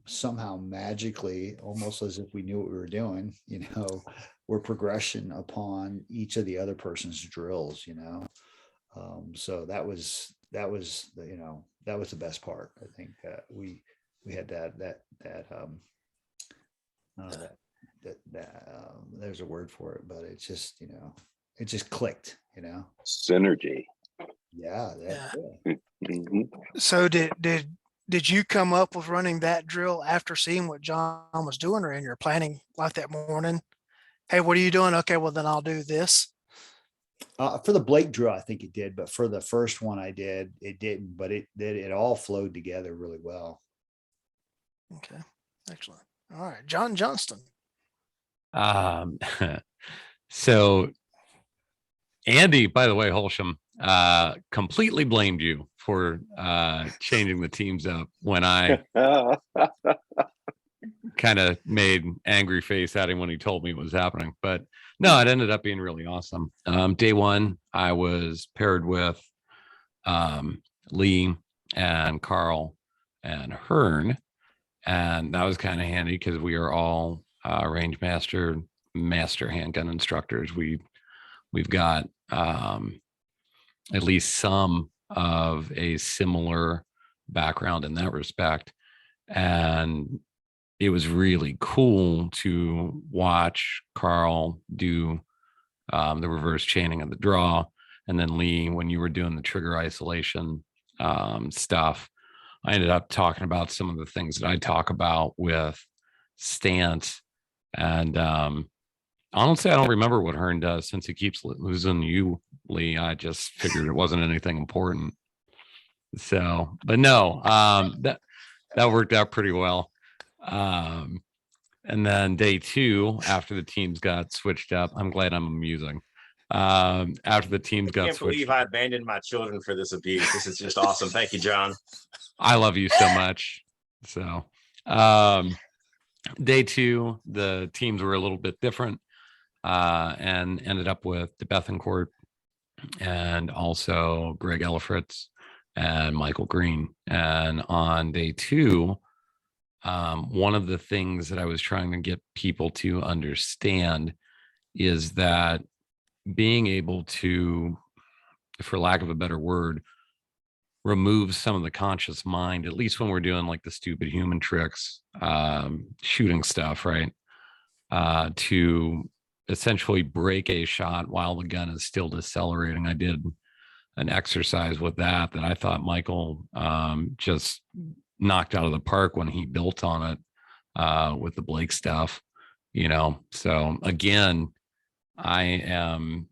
somehow magically, almost as if we knew what we were doing, were progression upon each of the other person's drills, so that was the best part. I think we had that There's a word for it, but it's just, it just clicked, Synergy. Yeah. Yeah. Mhm. So did you come up with running that drill after seeing what John was doing, or in your planning like that morning? Hey, what are you doing? Okay, well then I'll do this. For the Blake drill, I think it did, but for the first one I did, it didn't, but it did. It all flowed together really well. Okay, excellent. All right, John Johnston. Um, so Andy, by the way, Holsham, completely blamed you for changing the teams up when I kind of made angry face at him when he told me it was happening. But no, it ended up being really awesome. Day one, I was paired with Lee and Carl and Hearn, and that was kind of handy because we are all range master handgun instructors. We've got at least some of a similar background in that respect. And it was really cool to watch Carl do the reverse chaining of the draw. And then Lee, when you were doing the trigger isolation stuff, I ended up talking about some of the things that I talk about with stance. And honestly, I don't remember what Hearn does since he keeps losing you, Lee. I just figured it wasn't anything important. So, but no, that worked out pretty well. And then day two, after the teams got switched up, I'm glad I'm amusing. After the teams got can't switched, believe I abandoned my children for this abuse. This is just awesome. Thank you, John. I love you so much. So, day two, the teams were a little bit different, and ended up with DeBethencourt and also Greg Ellifritz and Michael Green. And on day two, one of the things that I was trying to get people to understand is that being able to, for lack of a better word, remove some of the conscious mind, at least when we're doing like the stupid human tricks, shooting stuff, right? To essentially break a shot while the gun is still decelerating. I did an exercise with that I thought Michael just knocked out of the park when he built on it with the Blake stuff, So again, I am,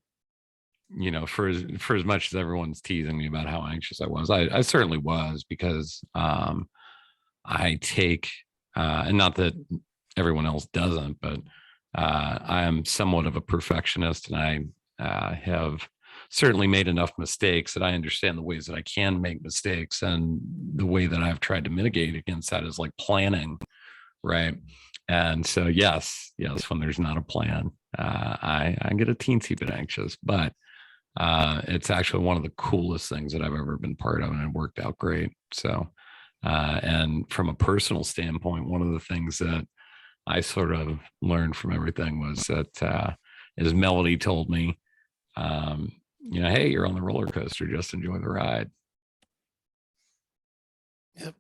for as much as everyone's teasing me about how anxious I was, I certainly was, because I take, and not that everyone else doesn't, but I am somewhat of a perfectionist, and I have certainly made enough mistakes that I understand the ways that I can make mistakes, and the way that I've tried to mitigate against that is like planning, right? And so yes, when there's not a plan, I get a teensy bit anxious, but it's actually one of the coolest things that I've ever been part of, and it worked out great. So, and from a personal standpoint, one of the things that I sort of learned from everything was that, as Melody told me, hey, you're on the roller coaster, just enjoy the ride. Yep.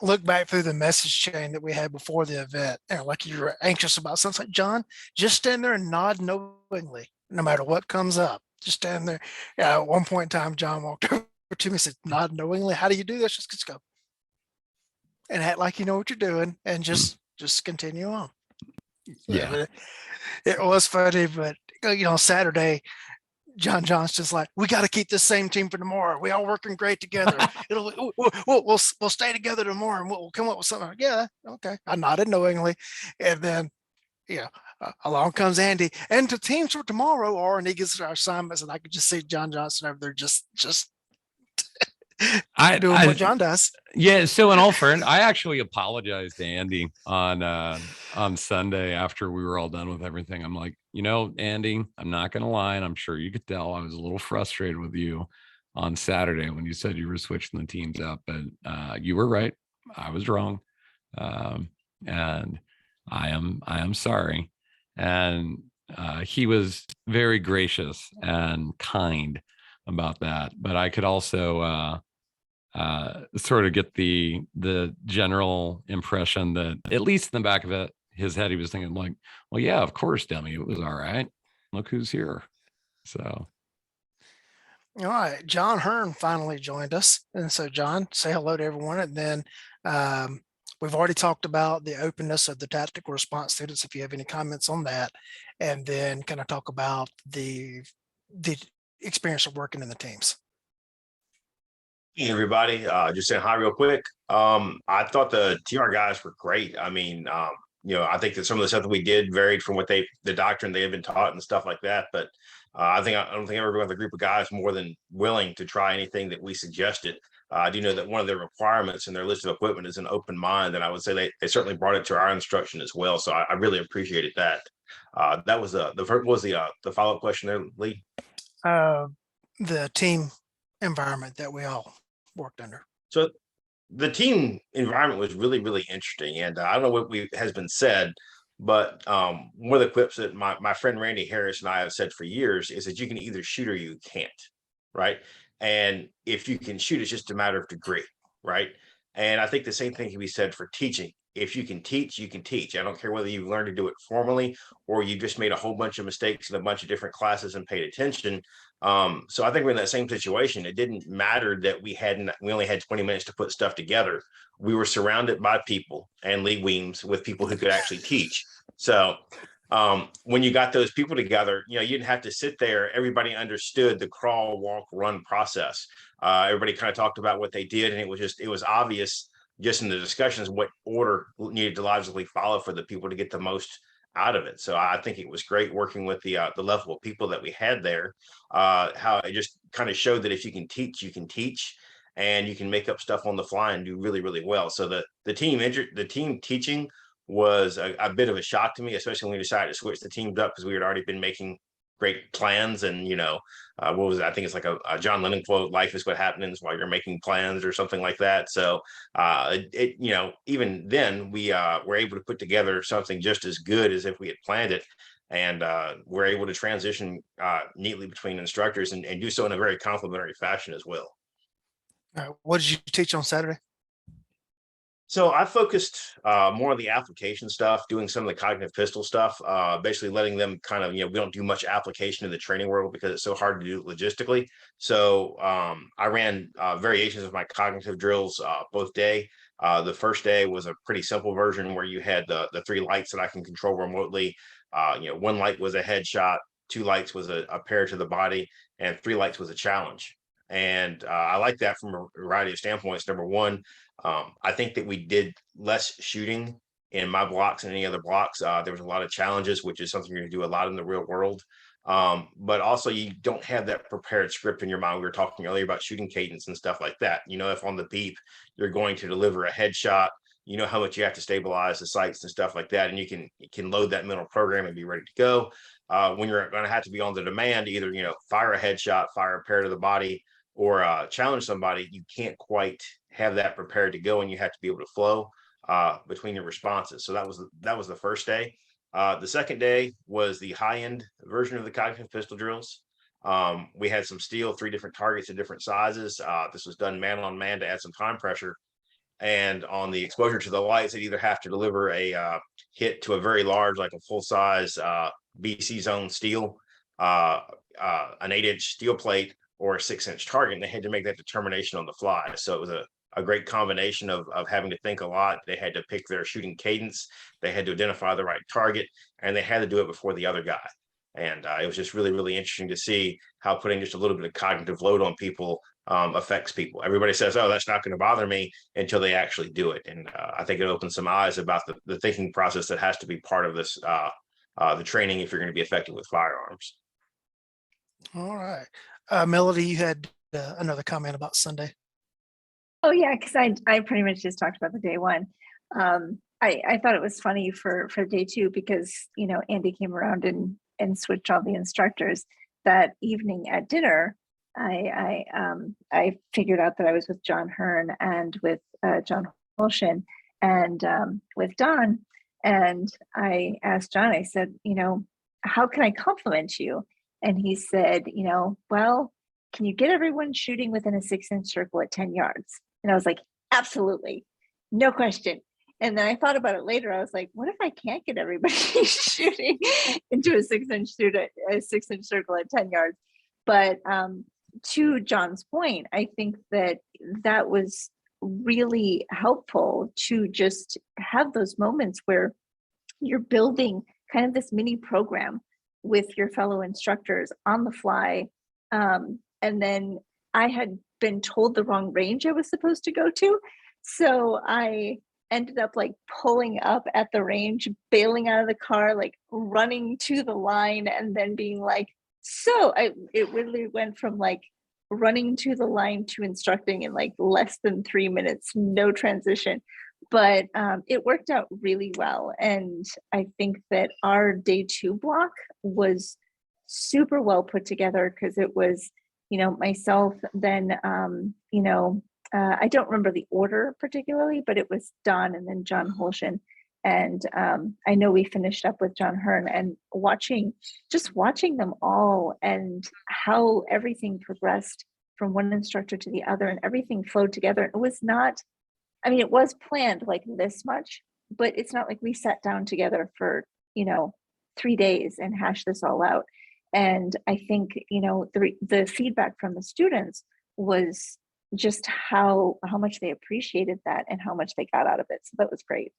Look back through the message chain that we had before the event, and like you were anxious about something. Like, John, just stand there and nod knowingly, no matter what comes up. Just stand there. Yeah, at one point in time, John walked over to me and said, "Nod knowingly. How do you do this? Just go and act like you know what you're doing, and just continue on." Yeah. It was funny, but Saturday, John Johnston's like, "We got to keep this same team for tomorrow. We all working great together. We'll stay together tomorrow, and we'll come up with something." Yeah, okay. I nodded knowingly, and then along comes Andy, and the teams for tomorrow are, and he gives our assignments, and I could just see John Johnston over there just doing what John does. Yeah. So in all fairness, I actually apologized to Andy on Sunday after we were all done with everything. I'm like, Andy, I'm not going to lie, and I'm sure you could tell I was a little frustrated with you on Saturday when you said you were switching the teams up, but you were right. I was wrong. And I am sorry. And he was very gracious and kind about that. But I could also sort of get the general impression that, at least in the back of his head, he was thinking like, well, yeah, of course, dummy. It was all right. Look who's here. So All right, John Hearn finally joined us. And so John, say hello to everyone. And then we've already talked about the openness of the tactical response students, if you have any comments on that, and then kind of talk about the experience of working in the teams. Hey, everybody, just saying hi real quick. I thought the TR guys were great. I mean, I think that some of the stuff that we did varied from the doctrine they had been taught and stuff like that. But I don't think everyone with a group of guys more than willing to try anything that we suggested. I do know that one of their requirements in their list of equipment is an open mind, and I would say they certainly brought it to our instruction as well. So I really appreciated that. That was the follow-up question there, Lee. The team environment that we all worked under. So the team environment was really, really interesting. And I don't know what has been said, but one of the quips that my friend Randy Harris and I have said for years is that you can either shoot or you can't, right? And if you can shoot, it's just a matter of degree, right? And I think the same thing can be said for teaching. If you can teach, you can teach. I don't care whether you've learned to do it formally or you just made a whole bunch of mistakes in a bunch of different classes and paid attention. So I think we're in that same situation. It didn't matter that we only had 20 minutes to put stuff together. We were surrounded by people, and Lee Weems, with people who could actually teach. So when you got those people together, you didn't have to sit there. Everybody understood the crawl, walk, run process. Everybody kind of talked about what they did, and it was obvious just in the discussions what order needed to logically follow for the people to get the most out of it. So I think it was great working with the level of people that we had there. How it just kind of showed that if you can teach, and you can make up stuff on the fly and do really, really well. So the team teaching was a bit of a shock to me, especially when we decided to switch the teams up because we had already been making great plans. And what was it? I think it's like a John Lennon quote: "Life is what happens while you're making plans," or something like that. So even then we were able to put together something just as good as if we had planned it. And we're able to transition neatly between instructors and do so in a very complimentary fashion as well. What did you teach on Saturday? So I focused more on the application stuff, doing some of the cognitive pistol stuff, basically letting them kind of, we don't do much application in the training world because it's so hard to do logistically. So I ran variations of my cognitive drills both day. The first day was a pretty simple version where you had the 3 lights that I can control remotely. 1 light was a headshot, 2 lights was a pair to the body, and 3 lights was a challenge. And I like that from a variety of standpoints. Number one, I think that we did less shooting in my blocks than any other blocks. There was a lot of challenges, which is something you're going to do a lot in the real world. But also you don't have that prepared script in your mind. We were talking earlier about shooting cadence and stuff like that. If on the beep, you're going to deliver a headshot, how much you have to stabilize the sights and stuff like that. And you can load that mental program and be ready to go. When you're going to have to be on the demand, either, fire a headshot, fire a pair to the body, or challenge somebody, you can't quite have that prepared to go, and you have to be able to flow between your responses. So that was the first day. The second day was the high-end version of the cognitive pistol drills. We had some steel, 3 different targets in different sizes. This was done man on man to add some time pressure. And on the exposure to the lights, they either have to deliver a hit to a very large, like a full-size BC zone steel, an 8-inch steel plate, or a 6-inch target, and they had to make that determination on the fly. So it was a great combination of having to think a lot. They had to pick their shooting cadence, they had to identify the right target, and they had to do it before the other guy. And it was just really, really interesting to see how putting just a little bit of cognitive load on people affects people. Everybody says, "Oh, that's not going to bother me," until they actually do it. And I think it opens some eyes about the thinking process that has to be part of this, the training, if you're going to be effective with firearms. All right. Melody, you had another comment about Sunday. Oh yeah, because I pretty much just talked about the day one. I thought it was funny for day 2 because Andy came around and switched all the instructors. That evening at dinner, I figured out that I was with John Hearn and with John Holshin and with Don, and I asked John. I said, how can I compliment you? And he said, well, can you get everyone shooting within a 6-inch circle at 10 yards? And I was like, absolutely, no question. And then I thought about it later. I was like, what if I can't get everybody shooting into a 6-inch circle at 10 yards? But to John's point, I think that that was really helpful to just have those moments where you're building kind of this mini program with your fellow instructors on the fly. And then I had been told the wrong range I was supposed to go to. So I ended up like pulling up at the range, bailing out of the car, like running to the line, and then being like, it really went from like running to the line to instructing in like less than 3 minutes, no transition. But it worked out really well. And I think that our day 2 block was super well put together, because it was, myself, then, I don't remember the order particularly, but it was Don and then John Holshin. And I know we finished up with John Hearn, and watching them all and how everything progressed from one instructor to the other and everything flowed together. It was not, it was planned like this much, but it's not like we sat down together for, 3 days and hashed this all out. And I think, the feedback from the students was just how much they appreciated that and how much they got out of it. So that was great.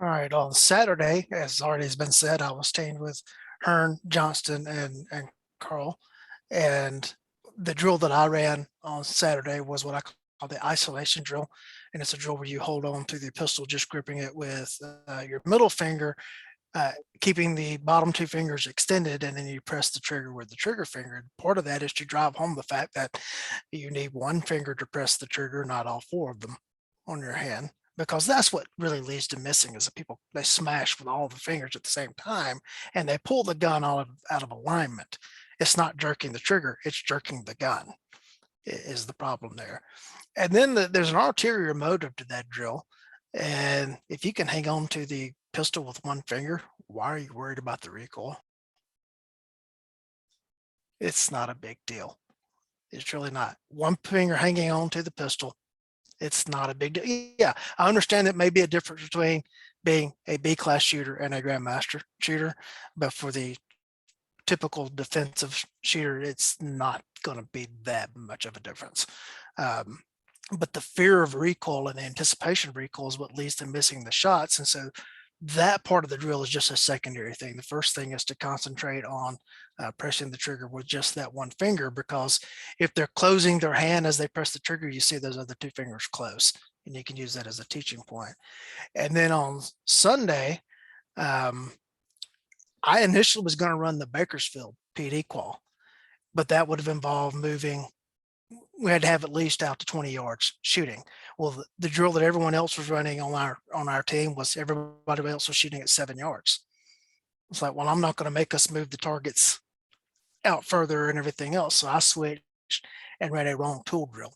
All right, on Saturday, as already has been said, I was teamed with Hearn, Johnston, and Carl. And the drill that I ran on Saturday was what I call the isolation drill. And it's a drill where you hold on to the pistol, just gripping it with your middle finger, keeping the bottom 2 fingers extended, and then you press the trigger with the trigger finger. Part of that is to drive home the fact that you need one finger to press the trigger, not all 4 of them on your hand, because that's what really leads to missing, is that people, they smash with all the fingers at the same time and they pull the gun out of alignment. It's not jerking the trigger, it's jerking the gun is the problem there. And then there's an ulterior motive to that drill. And if you can hang on to the pistol with one finger, why are you worried about the recoil? It's not a big deal. It's really not. One finger hanging on to the pistol, it's not a big deal. Yeah, I understand that may be a difference between being a B-class shooter and a Grandmaster shooter, but for the typical defensive shooter, it's not going to be that much of a difference. But the fear of recoil and the anticipation of recoil is what leads to missing the shots. And so that part of the drill is just a secondary thing. The first thing is to concentrate on pressing the trigger with just that one finger, because if they're closing their hand as they press the trigger, you see those other 2 fingers close, and you can use that as a teaching point. And then on Sunday, I initially was going to run the Bakersfield PD qual, but that would have involved moving. We had to have at least out to 20 yards shooting. Well, the drill that everyone else was running on our team was everybody else was shooting at 7 yards. It's like, well, I'm not going to make us move the targets out further and everything else. So I switched and ran a wrong tool drill,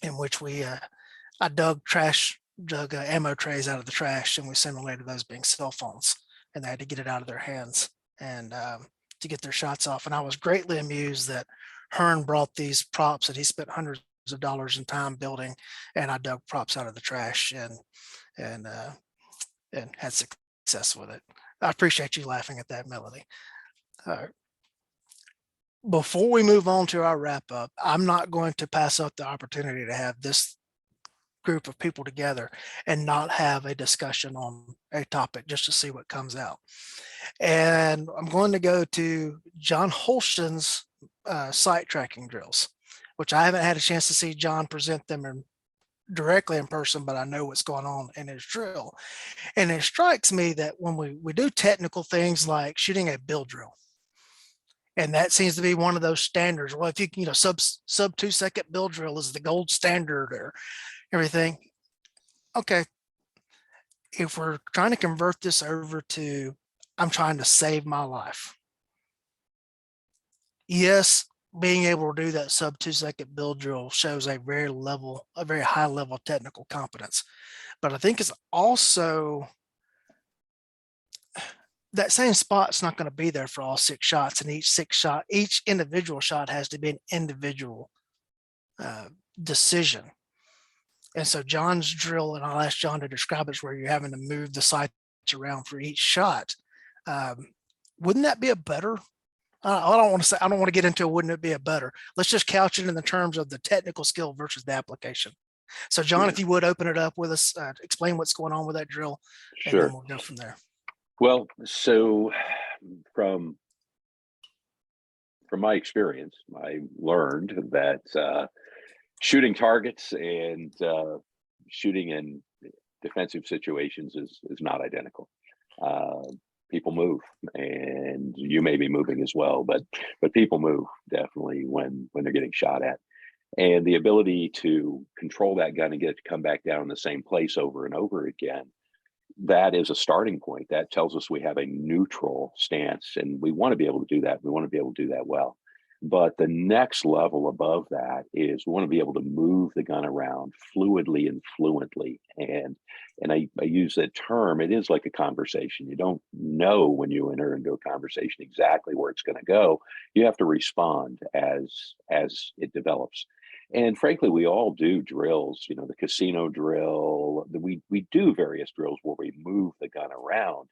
in which I dug ammo trays out of the trash, and we simulated those being cell phones, and they had to get it out of their hands and to get their shots off. And I was greatly amused that Hearn brought these props that he spent hundreds of dollars in time building, and I dug props out of the trash and had success with it. I appreciate you laughing at that, Melody. Before we move on to our wrap up, I'm not going to pass up the opportunity to have this group of people together and not have a discussion on a topic just to see what comes out. And I'm going to go to John Holston's sight tracking drills, which I haven't had a chance to see John present them directly in person, but I know what's going on in his drill. And it strikes me that when we do technical things like shooting a bill drill, and that seems to be one of those standards. Well, if you can, sub 2 second bill drill is the gold standard or everything. Okay. If we're trying to convert this over to, I'm trying to save my life. Yes, being able to do that sub 2 second bill drill shows a very high level of technical competence. But I think it's also that same spot's not going to be there for all 6 shots, and each individual shot has to be an individual decision. And so John's drill, and I'll ask John to describe it, is where you're having to move the sights around for each shot. Wouldn't that be a better? I don't want to say, I don't want to get into wouldn't it be a better? Let's just couch it in the terms of the technical skill versus the application. So John, if you would open it up with us, explain what's going on with that drill, and then Sure. we'll go from there. Well, so from my experience, I learned that shooting targets and shooting in defensive situations is not identical. People move, and you may be moving as well, but people move definitely when they're getting shot at. And the ability to control that gun and get it to come back down in the same place over and over again, that is a starting point. That tells us we have a neutral stance, and we want to be able to do that. We want to be able to do that well. But the next level above that is we want to be able to move the gun around fluidly and fluently. And I use that term, it is like a conversation. You don't know when you enter into a conversation exactly where it's going to go. You have to respond as it develops. And frankly, we all do drills, you know, the casino drill, we do various drills where we move the gun around.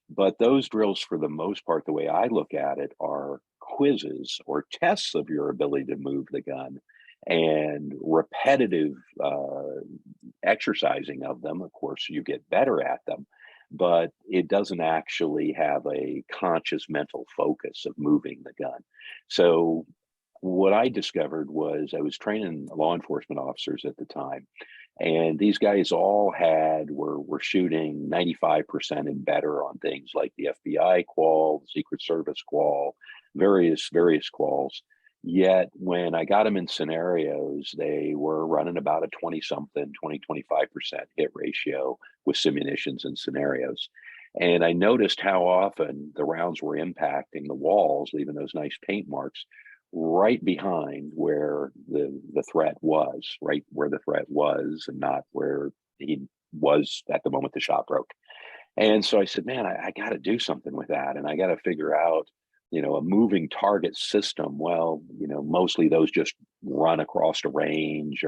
But those drills, for the most part, the way I look at it, are quizzes or tests of your ability to move the gun, and repetitive exercising of them. Of course, you get better at them, but it doesn't actually have a conscious mental focus of moving the gun. So what I discovered was I was training law enforcement officers at the time, and these guys all were shooting 95% and better on things like the FBI qual, the Secret Service qual, various quals. Yet when I got them in scenarios, they were running about a 25% hit ratio with simunitions and scenarios. And I noticed how often the rounds were impacting the walls, leaving those nice paint marks right behind where the threat was, right where the threat was, and not where he was at the moment the shot broke. And so I said, man, I got to do something with that, and I got to figure out, you know, a moving target system. Well, you know, mostly those just run across a range,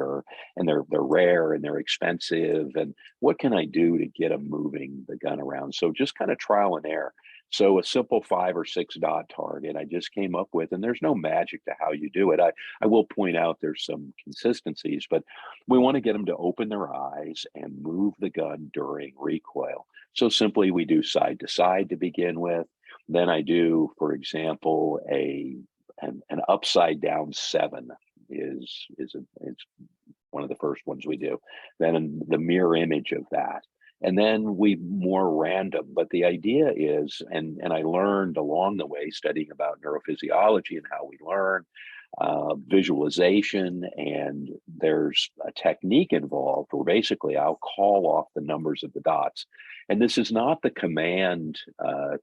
and they're rare and they're expensive. And what can I do to get them moving the gun around? So just kind of trial and error. So a simple 5 or 6 dot target I just came up with, and there's no magic to how you do it. I will point out there's some consistencies, but we want to get them to open their eyes and move the gun during recoil. So simply we do side to side to begin with. Then I do, for example, an upside down 7 is one of the first ones we do. Then the mirror image of that. And then we more random, but the idea is, and I learned along the way studying about neurophysiology and how we learn, visualization, and there's a technique involved where basically I'll call off the numbers of the dots. And this is not the command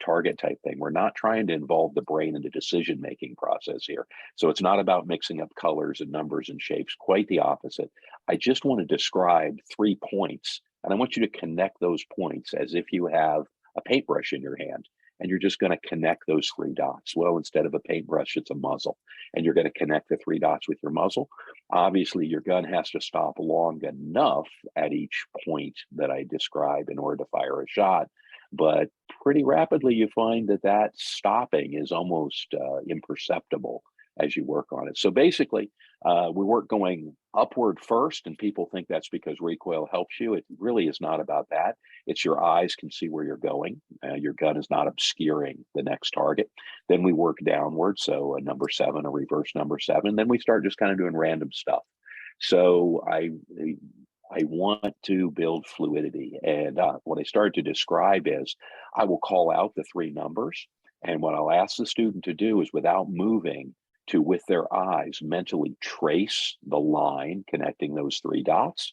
target type thing. We're not trying to involve the brain in the decision-making process here. So it's not about mixing up colors and numbers and shapes, quite the opposite. I just want to describe 3 points, and I want you to connect those points as if you have a paintbrush in your hand, and you're just going to connect those 3 dots. Well, instead of a paintbrush, it's a muzzle, and you're going to connect the 3 dots with your muzzle. Obviously, your gun has to stop long enough at each point that I describe in order to fire a shot. But pretty rapidly, you find that stopping is almost imperceptible as you work on it. So basically, we work going upward first, and people think that's because recoil helps you. It really is not about that. It's your eyes can see where you're going. Your gun is not obscuring the next target. Then we work downward, so a number 7, a reverse number 7. Then we start just kind of doing random stuff. So I want to build fluidity, and what I started to describe is I will call out the 3 numbers, and what I'll ask the student to do is, without moving, to, with their eyes, mentally trace the line connecting those 3 dots.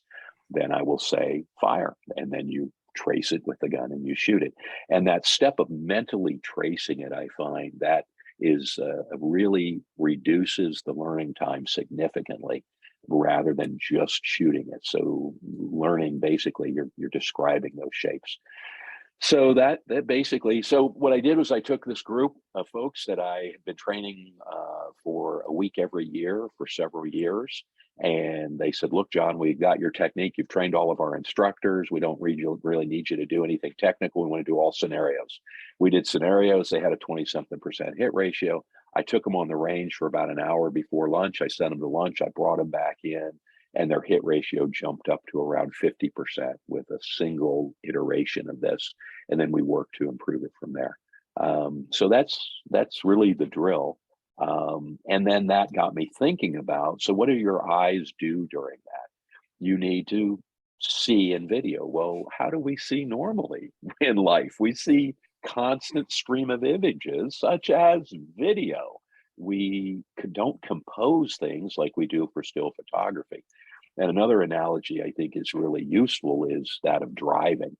Then I will say fire, and then you trace it with the gun and you shoot it. And that step of mentally tracing it, I find that is really reduces the learning time significantly, rather than just shooting it. So learning, basically, you're describing those shapes. So that basically, so what I did was I took this group of folks that I had been training for a week every year for several years, And they said, look, John, we got your technique. You've trained all of our instructors. We don't really need you to do anything technical. We want to do all scenarios. We did scenarios. They had a 20-something% hit ratio. I took them on the range for about an hour before lunch. I sent them to lunch. I brought them back in, and their hit ratio jumped up to around 50% with a single iteration of this. And then we worked to improve it from there. So that's really the drill. And then that got me thinking about, so what do your eyes do during that? You need to see in video. Well, how do we see normally in life? We see constant stream of images, such as video. We don't compose things like we do for still photography. And another analogy I think is really useful is that of driving.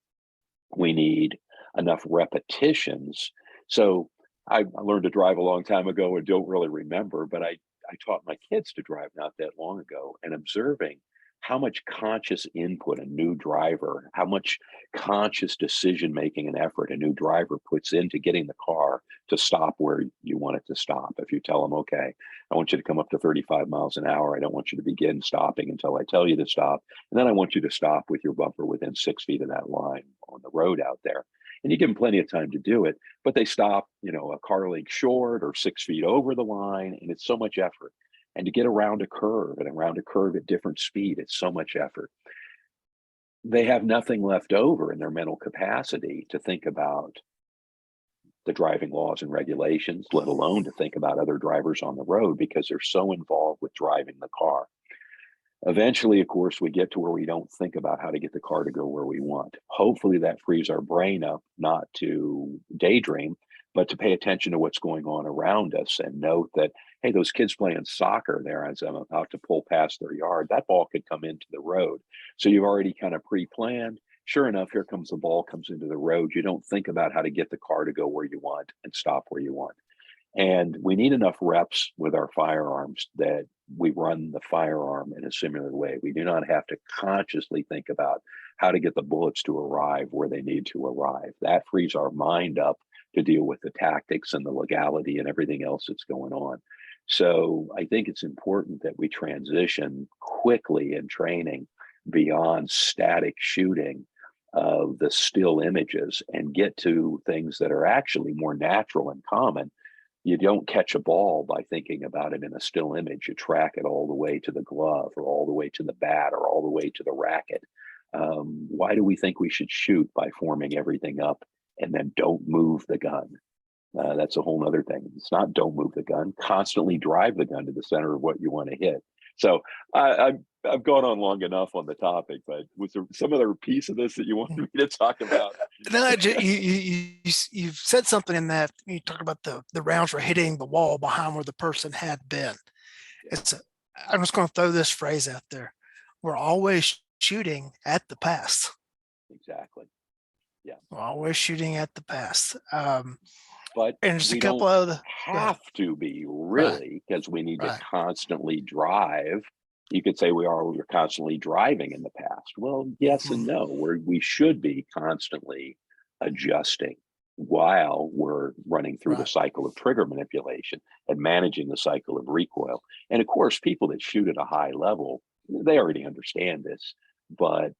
We need enough repetitions. So I learned to drive a long time ago and don't really remember, but I taught my kids to drive not that long ago, and observing how much conscious input a new driver, how much conscious decision making and effort a new driver puts into getting the car to stop where you want it to stop. If you tell them, okay, I want you to come up to 35 miles an hour. I don't want you to begin stopping until I tell you to stop. And then I want you to stop with your bumper within 6 feet of that line on the road out there. And you give them plenty of time to do it, but they stop, a car length short or 6 feet over the line, and it's so much effort. And to get around a curve at different speed, it's so much effort. They have nothing left over in their mental capacity to think about the driving laws and regulations, let alone to think about other drivers on the road, because they're so involved with driving the car. Eventually, of course, we get to where we don't think about how to get the car to go where we want. Hopefully that frees our brain up, not to daydream, but to pay attention to what's going on around us and note that, hey, those kids playing soccer there, as I'm about to pull past their yard, that ball could come into the road. So you've already kind of pre-planned. Sure enough, here comes the ball, comes into the road. You don't think about how to get the car to go where you want and stop where you want. And we need enough reps with our firearms that we run the firearm in a similar way. We do not have to consciously think about how to get the bullets to arrive where they need to arrive. That frees our mind up to deal with the tactics and the legality and everything else that's going on. So I think it's important that we transition quickly in training beyond static shooting of the still images and get to things that are actually more natural and common. You don't catch a ball by thinking about it in a still image. You track it all the way to the glove or all the way to the bat or all the way to the racket. Why do we think we should shoot by forming everything up and then don't move the gun? That's a whole nother thing. It's not don't move the gun, constantly drive the gun to the center of what you want to hit. So I've gone on long enough on the topic, but was there some other piece of this that you wanted me to talk about? No, you've said something in that you talked about the rounds were hitting the wall behind where the person had been. I'm just going to throw this phrase out there. We're always shooting at the past. Exactly. Yeah. We're always shooting at the past. But and just we a couple don't of have to be really, because we need to Right. constantly drive. You could say we're constantly driving in the past. Well, yes and no. We should be constantly adjusting while we're running through the Right. cycle of trigger manipulation and managing the cycle of recoil. And of course, people that shoot at a high level, they already understand this, but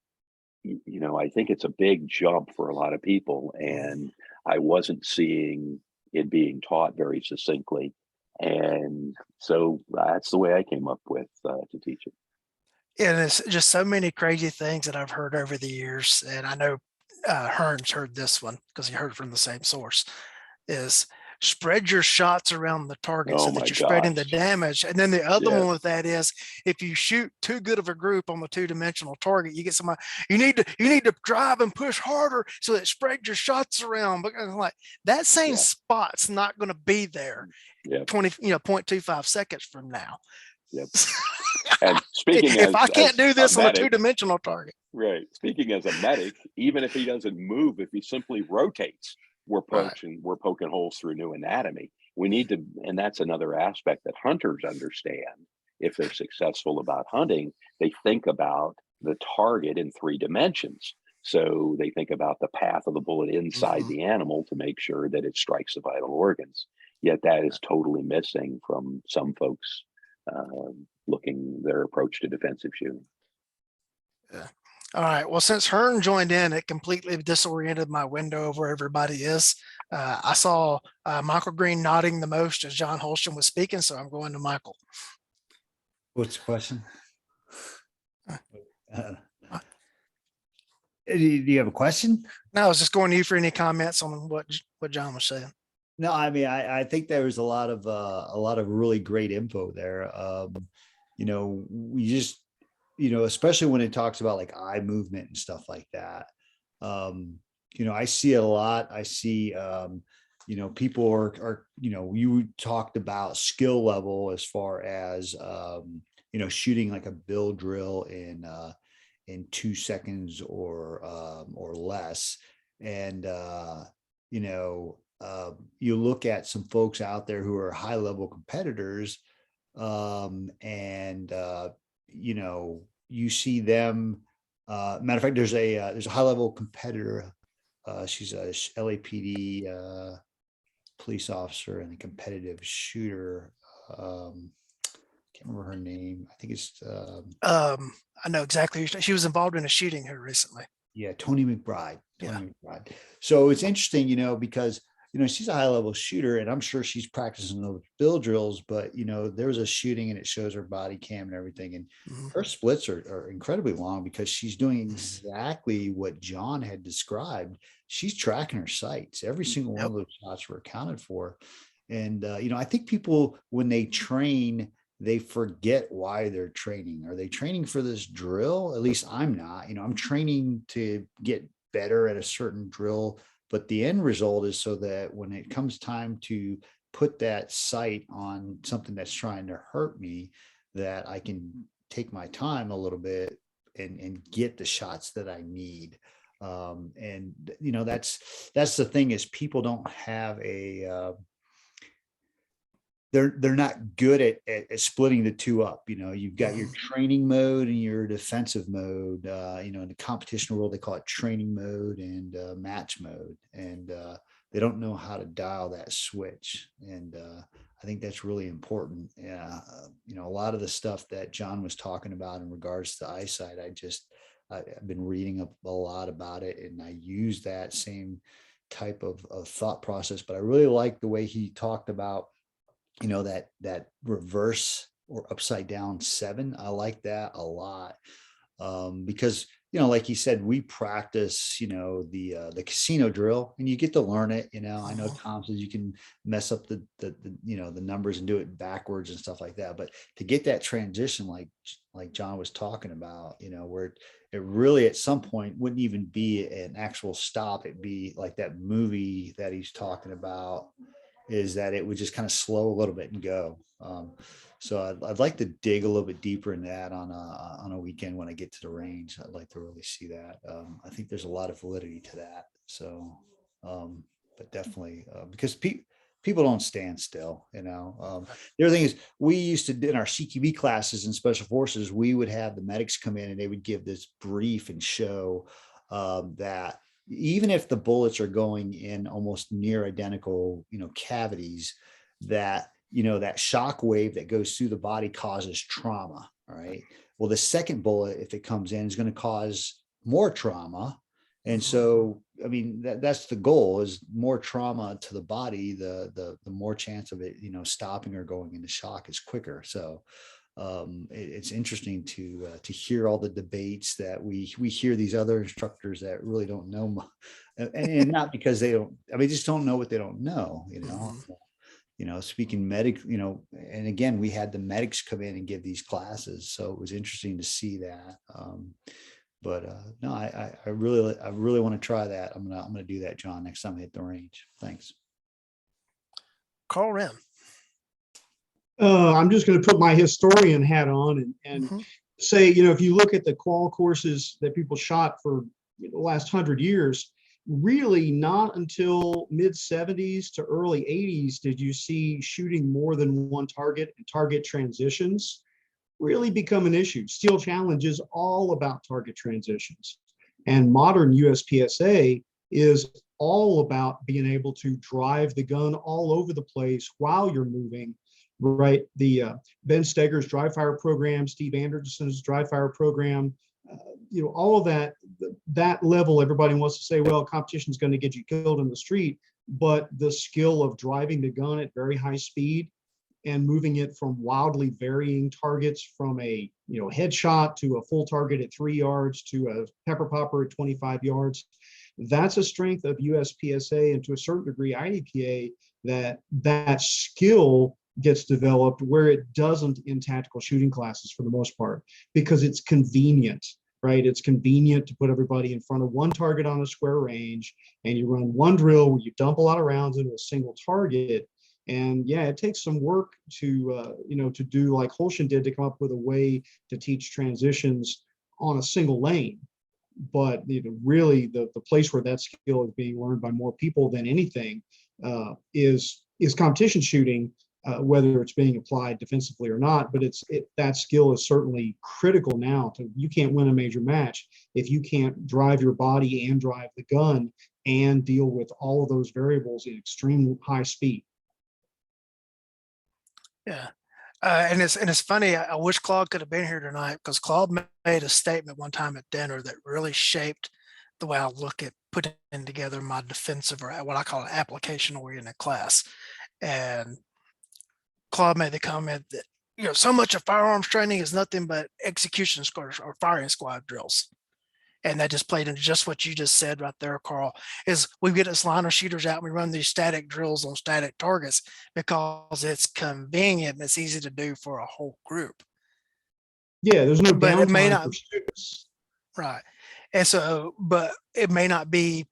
I think it's a big jump for a lot of people, and I wasn't seeing it being taught very succinctly. And so that's the way I came up with to teach it. And it's just so many crazy things that I've heard over the years. And I know Hearn's heard this one because he heard it from the same source, is spread your shots around the target Oh so my that you're spreading the gosh. damage. And then the other Yeah. one with that is if you shoot too good of a group on the two-dimensional target, you get somebody, you need to drive and push harder so that spread your shots around. Because like that same Yeah. spot's not going to be there Yep. 0.25 seconds from now. Yep. And speaking if I can't do this on a medic, two-dimensional target. right. Speaking as a medic, even if he doesn't move, if he simply rotates, we're Right. poking holes through new anatomy. We need to, and that's another aspect that hunters understand. If they're successful about hunting, they think about the target in 3 dimensions. So they think about the path of the bullet inside Mhm. the animal to make sure that it strikes the vital organs. Yet that is totally missing from some folks' looking their approach to defensive shooting. All right. Well, since Hearn joined in, it completely disoriented my window of where everybody is. I saw Michael Green nodding the most as John Holston was speaking, so I'm going to Michael. What's the question? Uh, Do you have a question? No, I was just going to you for any comments on what John was saying. No, I mean, I think there was a lot of really great info there. We just, especially when it talks about like eye movement and stuff like that. I see a lot. I see, people are, you talked about skill level as far as, shooting like a bill drill in 2 seconds or less. And, you look at some folks out there who are high level competitors, you see them. Matter of fact, there's a high level competitor. She's a LAPD police officer and a competitive shooter. Can't remember her name. I think it's. I know exactly. She was involved in a shooting here recently. Yeah, Tony McBride. Yeah. McBride. So it's interesting, because she's a high level shooter, and I'm sure she's practicing those bill drills. But there was a shooting, and it shows her body cam and everything, and her splits are incredibly long because she's doing exactly what John had described. She's tracking her sights. Every single one of those shots were accounted for, and I think people, when they train, they forget why they're training. Are they training for this drill? At least I'm not. I'm training to get better at a certain drill, but the end result is so that when it comes time to put that sight on something that's trying to hurt me, that I can take my time a little bit and get the shots that I need. That's the thing, is people don't have they're not good at splitting the two up. You've got your training mode and your defensive mode. In the competition world, they call it training mode and match mode. And they don't know how to dial that switch. And I think that's really important. A lot of the stuff that John was talking about in regards to eyesight, I've been reading up a lot about it, and I use that same type of thought process. But I really like the way he talked about that reverse or upside down 7. I like that a lot. Because, like you said, we practice, the casino drill, and you get to learn it. I know Tom says you can mess up the numbers and do it backwards and stuff like that. But to get that transition, like John was talking about, where it really at some point wouldn't even be an actual stop. It'd be like that movie that he's talking about, is that it would just kind of slow a little bit and go. So I'd like to dig a little bit deeper in that on a weekend when I get to the range. I'd like to really see that. I think there's a lot of validity to that. So, but definitely because people don't stand still, The other thing is, we used to, in our CQB classes in Special Forces, we would have the medics come in and they would give this brief and show that even if the bullets are going in almost near identical, cavities, that, that shock wave that goes through the body causes trauma. All right. Well, the second bullet, if it comes in, is going to cause more trauma. And so, I mean, that's the goal, is more trauma to the body, the more chance of it, stopping or going into shock is quicker. So it's interesting to hear all the debates that we hear these other instructors that really don't know, and not because they don't, just don't know what they don't know, speaking medic, and again, we had the medics come in and give these classes. So it was interesting to see that. No, I really want to try that. I'm going to do that, John, next time I hit the range. Thanks. Carl Rim. I'm just going to put my historian hat on and say, if you look at the qual courses that people shot for the last 100 years, really not until mid 70s to early 80s did you see shooting more than one target and target transitions really become an issue. Steel Challenge is all about target transitions, and modern USPSA is all about being able to drive the gun all over the place while you're moving right? The Ben Steger's dry fire program, Steve Anderson's dry fire program, all of that, that level, everybody wants to say, well, competition is going to get you killed in the street, but the skill of driving the gun at very high speed and moving it from wildly varying targets, from a headshot to a full target at 3 yards to a pepper popper at 25 yards. That's a strength of USPSA and to a certain degree IDPA, that skill gets developed where it doesn't in tactical shooting classes for the most part, because it's convenient, right? It's convenient to put everybody in front of one target on a square range, and you run one drill where you dump a lot of rounds into a single target. And yeah, it takes some work to to do like Holshin did, to come up with a way to teach transitions on a single lane. But really the place where that skill is being learned by more people than anything is competition shooting, whether it's being applied defensively or not. But that skill is certainly critical now. You can't win a major match if you can't drive your body and drive the gun and deal with all of those variables in extreme high speed. Yeah. And it's funny. I wish Claude could have been here tonight, because Claude made a statement one time at dinner that really shaped the way I look at putting together my defensive, or what I call an application oriented class. And Claude made the comment that, so much of firearms training is nothing but execution squads or firing squad drills. And that just played into just what you just said right there, Carl, is we get us line of shooters out and we run these static drills on static targets because it's convenient and it's easy to do for a whole group. Yeah, there's no But it may downtime not, for students. right. And so, but it may not be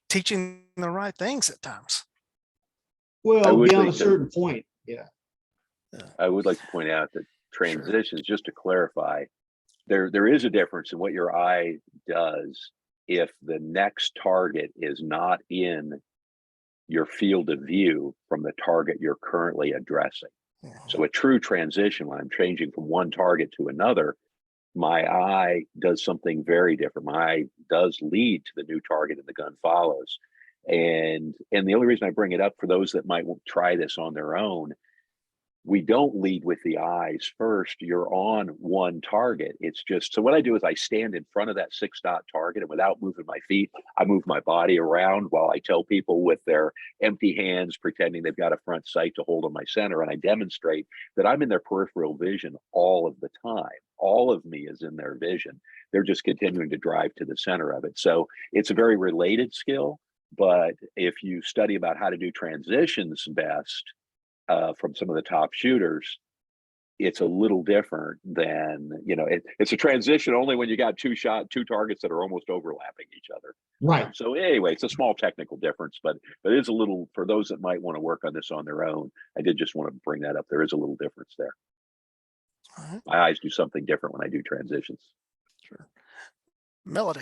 teaching the right things at times. Well, would beyond a think that- certain point, yeah. I would like to point out that transitions, just to clarify, there is a difference in what your eye does if the next target is not in your field of view from the target you're currently addressing. So a true transition, when I'm changing from one target to another, my eye does something very different. My eye does lead to the new target and the gun follows. And the only reason I bring it up for those that might try this on their own, we don't lead with the eyes first. You're on one target. It's just, so what I do is I stand in front of that 6-dot target, and without moving my feet, I move my body around while I tell people with their empty hands, pretending they've got a front sight, to hold on my center. And I demonstrate that I'm in their peripheral vision all of the time. All of me is in their vision. They're just continuing to drive to the center of it. So it's a very related skill. But if you study about how to do transitions best, from some of the top shooters, it's a little different than, it's a transition only when you got two targets that are almost overlapping each other. Right. So anyway, it's a small technical difference, but it is a little, for those that might want to work on this on their own. I did just want to bring that up. There is a little difference there. All right. My eyes do something different when I do transitions. Sure. Melody.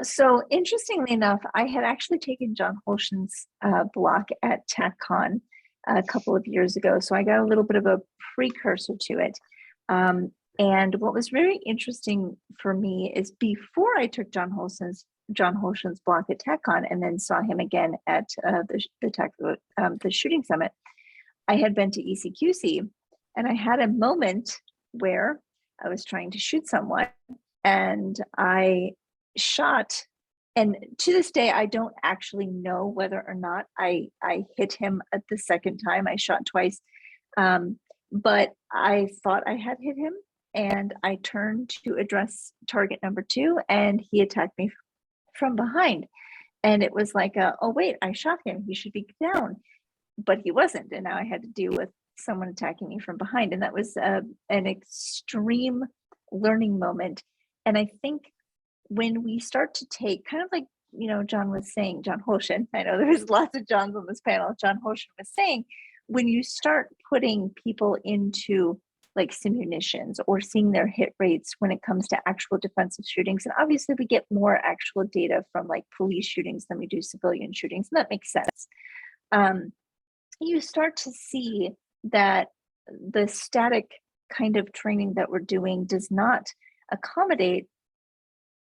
So interestingly enough, I had actually taken John Holshin's block at TechCon a couple of years ago. So I got a little bit of a precursor to it. And what was very interesting for me is, before I took John Holshin's block at TechCon and then saw him again at the shooting summit, I had been to ECQC, and I had a moment where I was trying to shoot someone, and I shot, and to this day I don't actually know whether or not I hit him at the second time. I shot twice, but I thought I had hit him, and I turned to address target number 2, and he attacked me from behind, and it was like, oh wait, I shot him, he should be down, but he wasn't, and now I had to deal with someone attacking me from behind, and that was an extreme learning moment. And I think when we start to take, kind of like, John was saying, John Holshin, I know there's lots of Johns on this panel, John Holshin was saying, when you start putting people into like simunitions or seeing their hit rates when it comes to actual defensive shootings, and obviously we get more actual data from like police shootings than we do civilian shootings, and that makes sense. You start to see that the static kind of training that we're doing does not accommodate,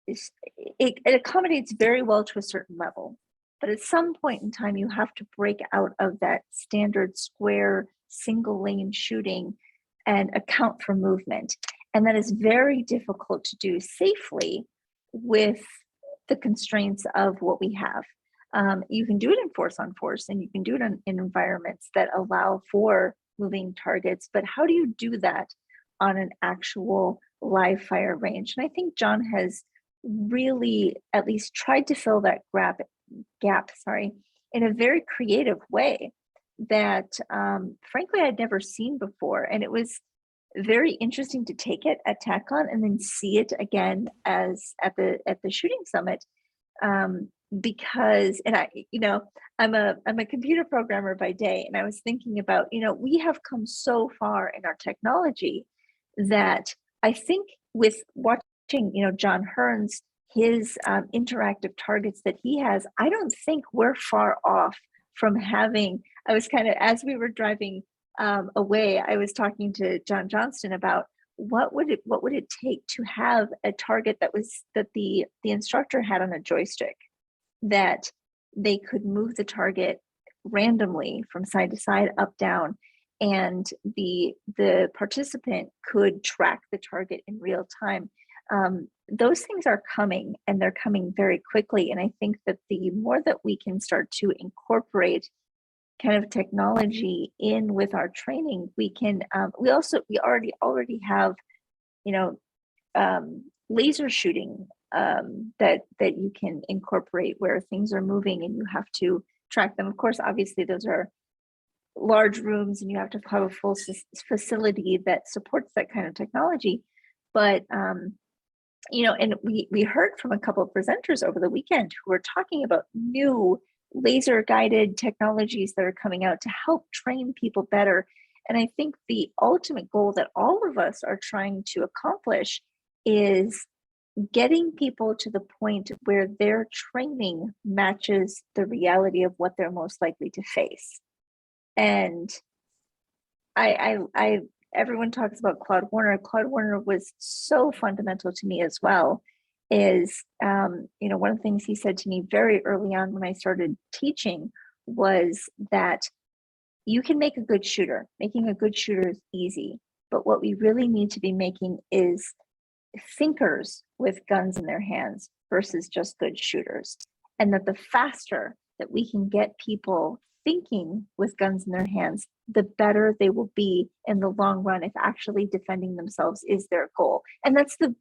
it accommodates very well to a certain level. But at some point in time, you have to break out of that standard square single lane shooting and account for movement. And that is very difficult to do safely with the constraints of what we have. You can do it in force on force, and you can do it in environments that allow for moving targets, but how do you do that on an actual live fire range? And I think John has really at least tried to fill that gap, in a very creative way that frankly I'd never seen before. And it was very interesting to take it at TechCon and then see it again as at the shooting summit. Because, and I'm a computer programmer by day, and I was thinking about, we have come so far in our technology that I think with watching, John Hearn's, his interactive targets that he has, I don't think we're far off from having. I was kind of, as we were driving away, I was talking to John Johnston about what would it take to have a target that the instructor had on a joystick, that they could move the target randomly from side to side, up, down, and the participant could track the target in real time. Those things are coming, and they're coming very quickly. And I think that the more that we can start to incorporate kind of technology in with our training, we can. We already have, laser shooting that you can incorporate where things are moving and you have to track them. Of course, obviously those are large rooms and you have to have a full facility that supports that kind of technology. But and we heard from a couple of presenters over the weekend who were talking about new laser guided technologies that are coming out to help train people better. And I think the ultimate goal that all of us are trying to accomplish is getting people to the point where their training matches the reality of what they're most likely to face. And everyone talks about Claude Warner. Claude Warner was so fundamental to me as well. Is one of the things he said to me very early on when I started teaching was that you can make a good shooter. Making a good shooter is easy, but what we really need to be making is thinkers with guns in their hands versus just good shooters. And that the faster that we can get people thinking with guns in their hands, the better they will be in the long run if actually defending themselves is their goal. And that's the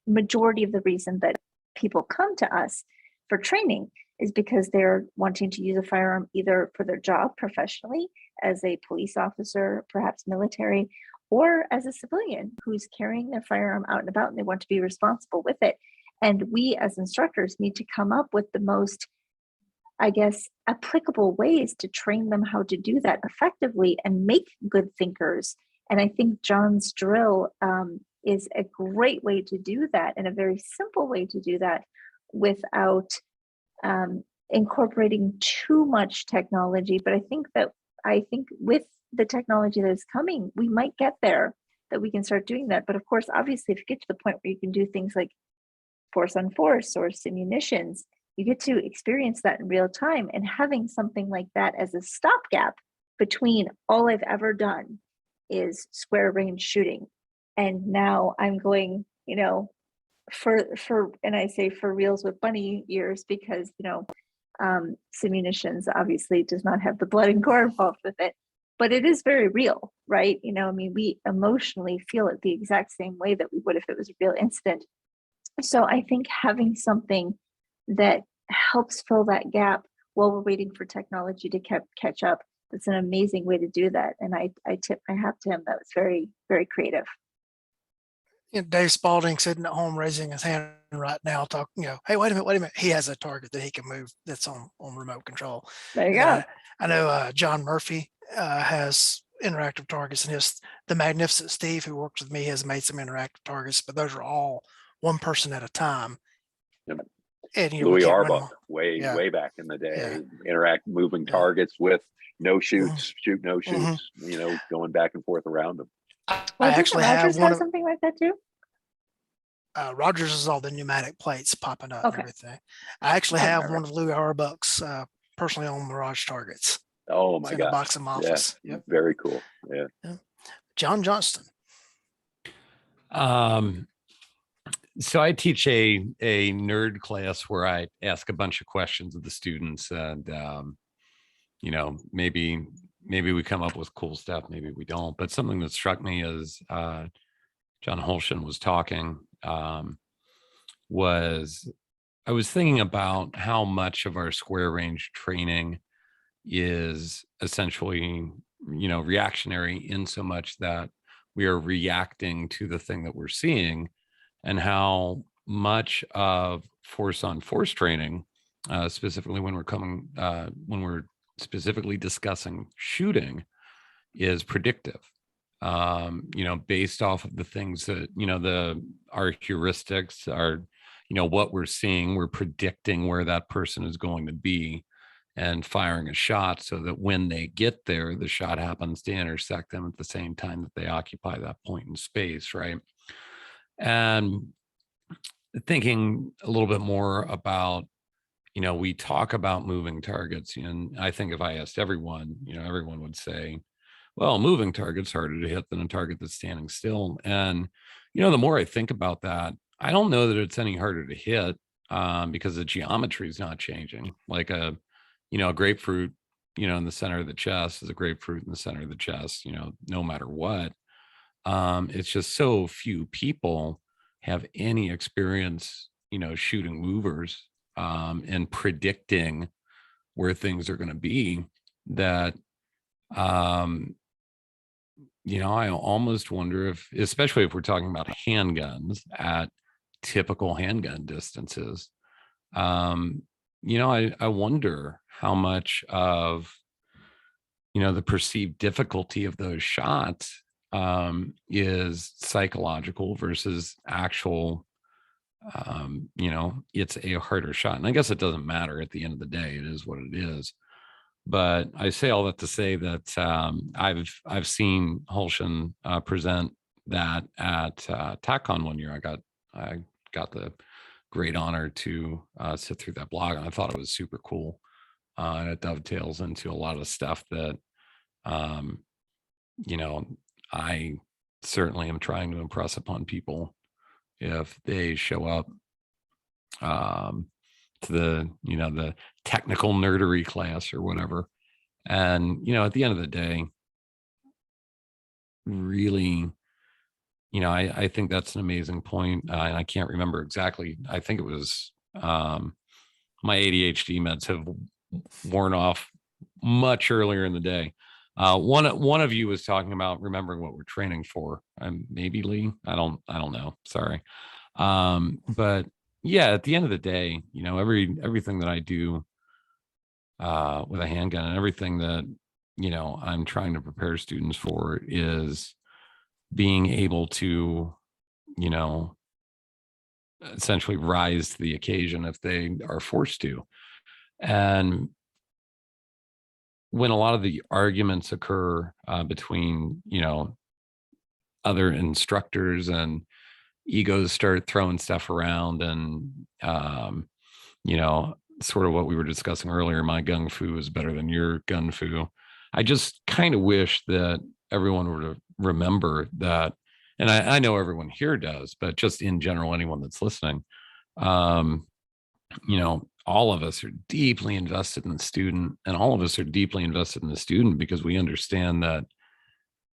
majority of the reason that people come to us for training, is because they're wanting to use a firearm either for their job professionally as a police officer, perhaps military, or as a civilian who's carrying their firearm out and about and they want to be responsible with it. And we as instructors need to come up with the most, I guess, applicable ways to train them how to do that effectively and make good thinkers. And I think John's drill is a great way to do that, and a very simple way to do that without incorporating too much technology. But I think with the technology that is coming, we might get there, that we can start doing that. But of course, obviously, if you get to the point where you can do things like force on force or simunitions, you get to experience that in real time. And having something like that as a stopgap between all I've ever done is square range shooting, and now I'm going, and I say for reals with bunny ears, because simunitions obviously does not have the blood and gore involved with it, but it is very real, right? We emotionally feel it the exact same way that we would if it was a real incident. So I think having something that helps fill that gap while we're waiting for technology to catch up, that's an amazing way to do that. And I tip my hat to him. That was very, very creative. Dave Spalding sitting at home raising his hand right now, talking, hey, wait a minute. He has a target that he can move that's on remote control. There you go. I know John Murphy has interactive targets, and the Magnificent Steve, who works with me, has made some interactive targets, but those are all one person at a time. Yep. And Louis Arbuck, way back in the day, moving targets with no shoots, shoot no shoots, going back and forth around them. I actually have something like that too. Rogers is all the pneumatic plates popping up and Okay. everything. I actually Right, have right, one of Louis Auerbach's personally owned Mirage targets. Oh It's my in a gosh. box in my Yeah. office. Yep. Very cool. Yeah. John Johnston. So I teach a nerd class where I ask a bunch of questions of the students, and maybe we come up with cool stuff, maybe we don't. But something that struck me as John Holshin was talking was I was thinking about how much of our square range training is essentially, reactionary, in so much that we are reacting to the thing that we're seeing, and how much of force on force training, specifically when we're specifically discussing shooting, is predictive. Based off of the things that, our heuristics are, what we're seeing, we're predicting where that person is going to be and firing a shot so that when they get there, the shot happens to intersect them at the same time that they occupy that point in space, right? And thinking a little bit more about, we talk about moving targets, and I think if I asked everyone, everyone would say, well, a moving target's harder to hit than a target that's standing still. And, the more I think about that, I don't know that it's any harder to hit, because the geometry is not changing. Like a grapefruit, in the center of the chest is a grapefruit in the center of the chest, no matter what. It's just so few people have any experience, shooting movers, and predicting where things are going to be, that, I almost wonder if, especially if we're talking about handguns at typical handgun distances, I wonder how much of, the perceived difficulty of those shots is psychological versus actual, it's a harder shot. And I guess it doesn't matter at the end of the day. It is what it is. But I say all that to say that I've seen Holshin present that at TACCON one year. I got the great honor to sit through that blog, and I thought it was super cool. And it dovetails into a lot of stuff that I certainly am trying to impress upon people if they show up to the technical nerdery class or whatever. And, at the end of the day, really, I think that's an amazing point. And I can't remember exactly. I think it was my ADHD meds have worn off much earlier in the day. One of you was talking about remembering what we're training for. Maybe Lee. I don't know. Sorry. But yeah, at the end of the day, everything that I do with a handgun and everything that, I'm trying to prepare students for is being able to, essentially rise to the occasion if they are forced to. And when a lot of the arguments occur between, other instructors, and egos start throwing stuff around, and, sort of what we were discussing earlier, my gung fu is better than your gun fu. I just kind of wish that everyone were to remember that, and I know everyone here does, but just in general, anyone that's listening, all of us are deeply invested in the student, and all of us are deeply invested in the student because we understand that,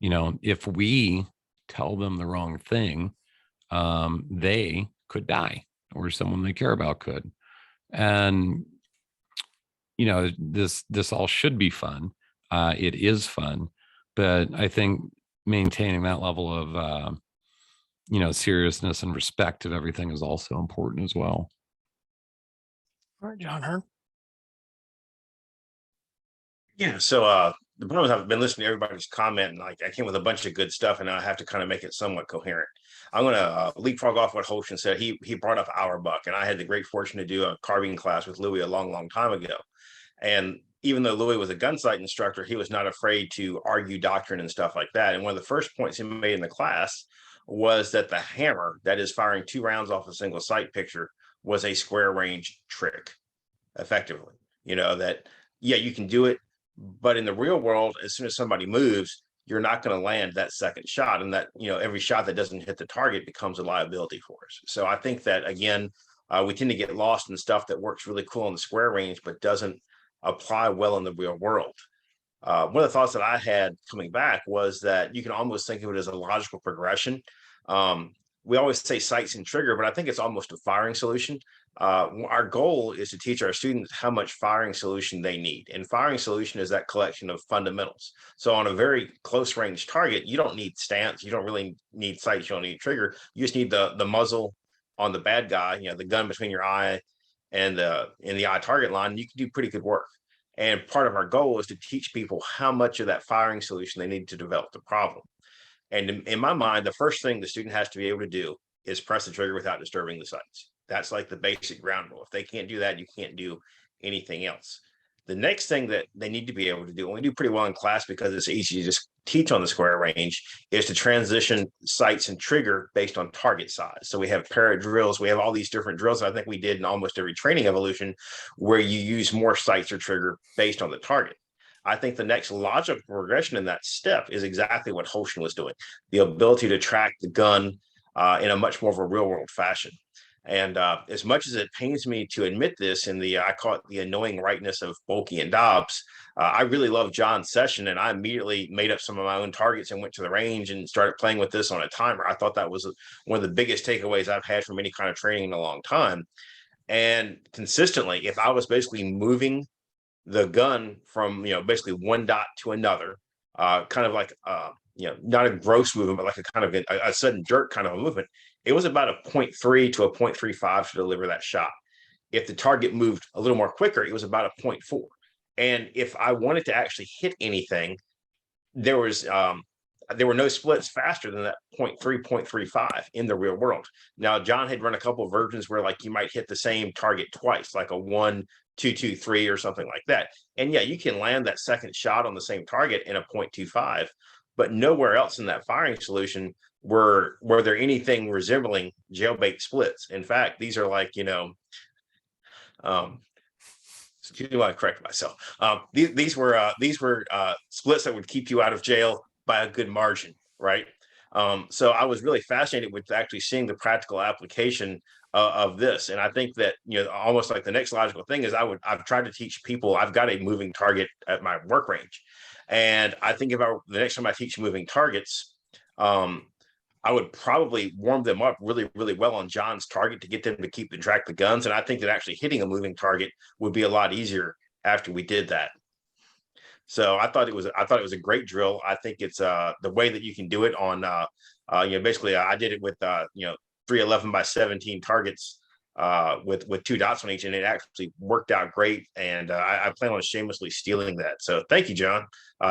if we tell them the wrong thing, they could die, or someone they care about could. And, this all should be fun. It is fun, but I think maintaining that level of, seriousness and respect of everything is also important as well. All right, John Hearn. Yeah. So the problem is I've been listening to everybody's comment, and like I came with a bunch of good stuff, and now I have to kind of make it somewhat coherent. I'm going to leapfrog off what Holshin said. He brought up Auerbach, and I had the great fortune to do a carving class with Louis a long time ago. And even though Louis was a gun sight instructor, he was not afraid to argue doctrine and stuff like that. And one of the first points he made in the class was that the hammer that is firing 2 rounds off a single sight picture was a square range trick, effectively. You know, that, yeah, you can do it, but in the real world, as soon as somebody moves, you're not going to land that second shot. And that, you know, every shot that doesn't hit the target becomes a liability for us. So I think that, again, we tend to get lost in stuff that works really cool in the square range, but doesn't apply well in the real world. One of the thoughts that I had coming back was that you can almost think of it as a logical progression. We always say sights and trigger, but I think it's almost a firing solution. Our goal is to teach our students how much firing solution they need. And firing solution is that collection of fundamentals. So on a very close range target, you don't need stance. You don't really need sights. You don't need trigger. You just need the muzzle on the bad guy, you know, the gun between your eye and in the eye target line. You can do pretty good work. And part of our goal is to teach people how much of that firing solution they need to develop the problem. And in my mind, the first thing the student has to be able to do is press the trigger without disturbing the sights. That's like the basic ground rule. If they can't do that, you can't do anything else. The next thing that they need to be able to do, and we do pretty well in class because it's easy to just teach on the square range, is to transition sights and trigger based on target size. So we have parrot drills. We have all these different drills. I think we did in almost every training evolution where you use more sights or trigger based on the target. I think the next logical progression in that step is exactly what Holston was doing, the ability to track the gun in a much more of a real world fashion. And as much as it pains me to admit this in the, I call it the annoying rightness of Bulky and Dobbs, I really love John's session, and I immediately made up some of my own targets and went to the range and started playing with this on a timer. I thought that was one of the biggest takeaways I've had from any kind of training in a long time. And consistently, if I was basically moving the gun from, you know, basically one dot to another, kind of like, you know, not a gross movement, but like a kind of a sudden jerk kind of a movement, it was about a 0.3 to a 0.35 to deliver that shot. If the target moved a little more quicker, it was about a 0.4. And if I wanted to actually hit anything, there were no splits faster than that 0.3, 0.35 in the real world. Now, John had run a couple of versions where like you might hit the same target twice, like a 1, 2, 2, 3 or something like that. And yeah, you can land that second shot on the same target in a 0.25, but nowhere else in that firing solution were there anything resembling jailbait splits. In fact, these are like, you know, excuse me while I correct myself. These were splits that would keep you out of jail by a good margin, right? So I was really fascinated with actually seeing the practical application of this. And I think that, you know, almost like the next logical thing is I've tried to teach people, I've got a moving target at my work range. And I think the next time I teach moving targets, I would probably warm them up really, really well on John's target to get them to keep and track the guns. And I think that actually hitting a moving target would be a lot easier after we did that. So I thought it was a great drill. I think it's the way that you can do it on, you know, basically I did it with, you know, 311 by 17 targets with 2 dots on each, and it actually worked out great. And I plan on shamelessly stealing that. So thank you, John.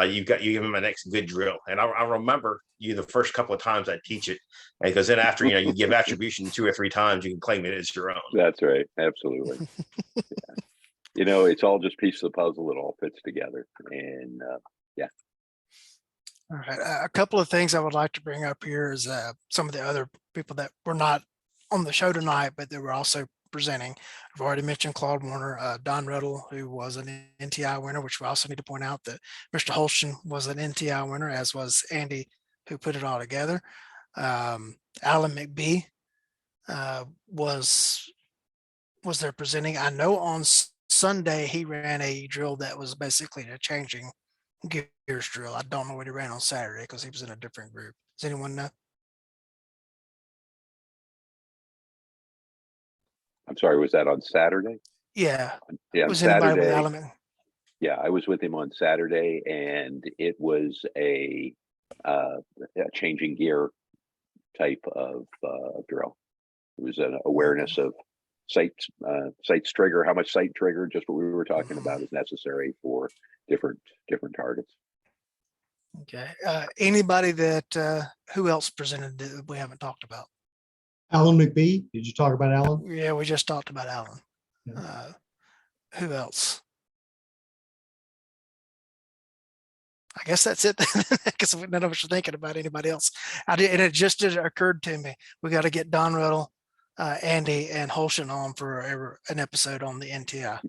You give me my next good drill, and I'll remember you the first couple of times I teach it, because then after, you know, you give attribution 2 or 3 times, you can claim it as your own. That's right. Absolutely. Yeah. You know, it's all just pieces of the puzzle. It all fits together. And yeah. All right. A couple of things I would like to bring up here is some of the other people that were not on the show tonight, but they were also presenting. I've already mentioned Claude Warner, Don Ruddle, who was an NTI winner, which we also need to point out that Mr. Holston was an NTI winner, as was Andy, who put it all together. Alan McBee was there presenting. I know on Sunday he ran a drill that was basically a changing gears drill. I don't know what he ran on Saturday because he was in a different group. Does anyone know? I'm sorry, was that on Saturday? Yeah. Yeah, on Was anybody with Saturday. Alan? Yeah, I was with him on Saturday, and it was a changing gear type of drill. It was an awareness of sights trigger, how much sight trigger, just what we were talking about, is necessary for different targets. Okay. Anybody that who else presented that we haven't talked about? Alan McBee, did you talk about Alan? Yeah, we just talked about Alan. Yeah. Who else? I guess that's it because none of us are thinking about anybody else. And it just occurred to me, we got to get Don Riddle, Andy, and Holshin on for an episode on the NTI.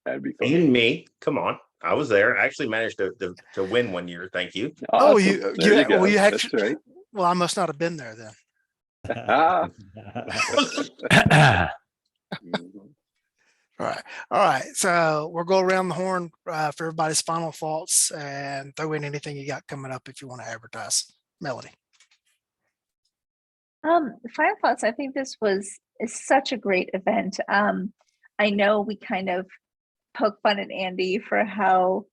That'd be fun. And me, come on. I was there. I actually managed to win one year. Thank you. Oh, Awesome. There you go. well, you That's actually, right. well, I must not have been there then. Mhm. All right. So we'll go around the horn for everybody's final thoughts and throw in anything you got coming up if you want to advertise. Melody. Final thoughts. I think this is such a great event. I know we kind of poke fun at Andy for how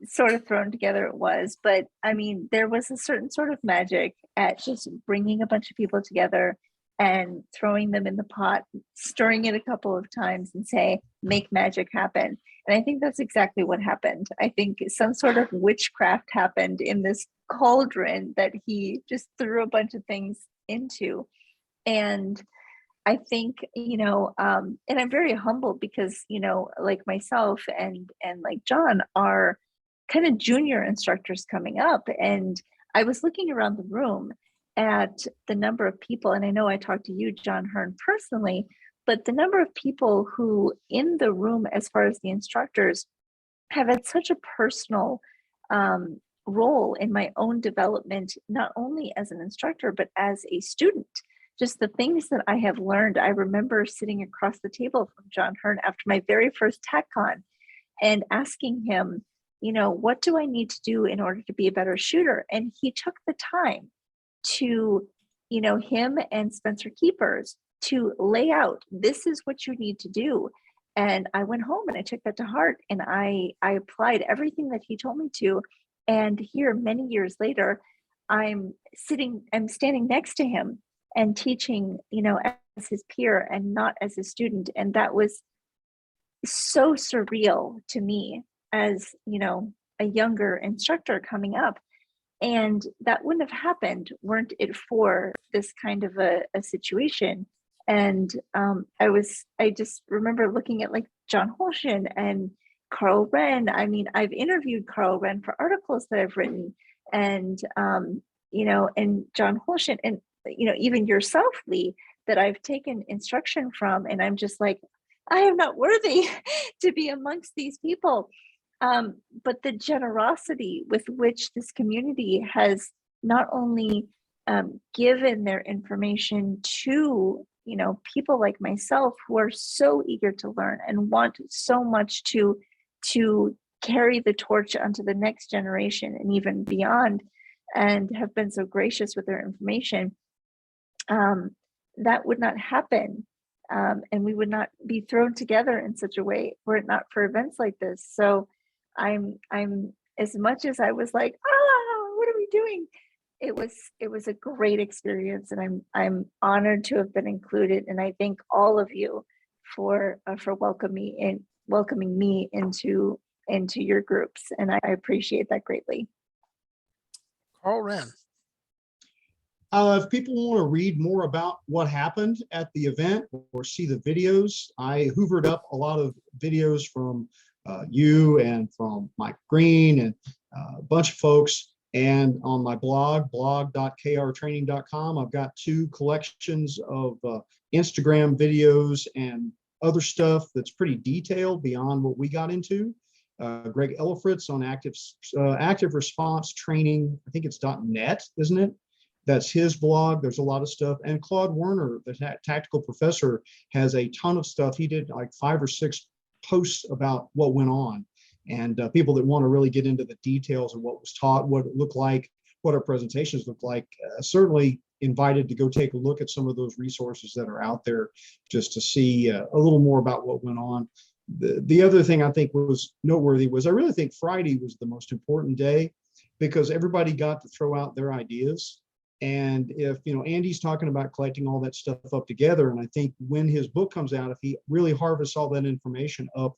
sort of thrown together it was, but I mean, there was a certain sort of magic at just bringing a bunch of people together and throwing them in the pot, stirring it a couple of times and say, make magic happen. And I think that's exactly what happened. I think some sort of witchcraft happened in this cauldron that he just threw a bunch of things into. And I think, and I'm very humbled because, like myself and like John are kind of junior instructors coming up. And I was looking around the room at the number of people, and I know I talked to you, John Hearn, personally, but the number of people who in the room, as far as the instructors, have had such a personal role in my own development, not only as an instructor, but as a student. Just the things that I have learned. I remember sitting across the table from John Hearn after my very first TechCon and asking him, what do I need to do in order to be a better shooter? And he took the time to, him and Spencer Keepers to lay out, this is what you need to do. And I went home and I took that to heart and I applied everything that he told me to. And here, many years later, I'm standing next to him and teaching, as his peer and not as a student. And that was so surreal to me as, a younger instructor coming up. And that wouldn't have happened weren't it for this kind of a situation. And I just remember looking at like John Holshin and Carl Wren. I mean, I've interviewed Carl Wren for articles that I've written, and and John Holshin, and even yourself, Lee, that I've taken instruction from, and I'm just like, I am not worthy to be amongst these people. But the generosity with which this community has not only given their information to people like myself who are so eager to learn and want so much to carry the torch onto the next generation and even beyond, and have been so gracious with their information, that would not happen. And we would not be thrown together in such a way were it not for events like this. So I'm as much as I was like, what are we doing? It was a great experience, and I'm honored to have been included. And I thank all of you for welcoming me into your groups, and I appreciate that greatly. Carl Wren. If people want to read more about what happened at the event or see the videos, I hoovered up a lot of videos from you and from Mike Green and a bunch of folks. And on my blog.krtraining.com, I've got 2 collections of Instagram videos and other stuff that's pretty detailed beyond what we got into. Greg Ellifritz on active response training. I think it's .net, isn't it? That's his blog. There's a lot of stuff. And Claude Werner, the tactical professor, has a ton of stuff. He did like 5 or 6 posts about what went on. And people that want to really get into the details of what was taught, what it looked like, what our presentations looked like, certainly invited to go take a look at some of those resources that are out there just to see a little more about what went on. The other thing I think was noteworthy was I really think Friday was the most important day because everybody got to throw out their ideas. And if, Andy's talking about collecting all that stuff up together, and I think when his book comes out, if he really harvests all that information up,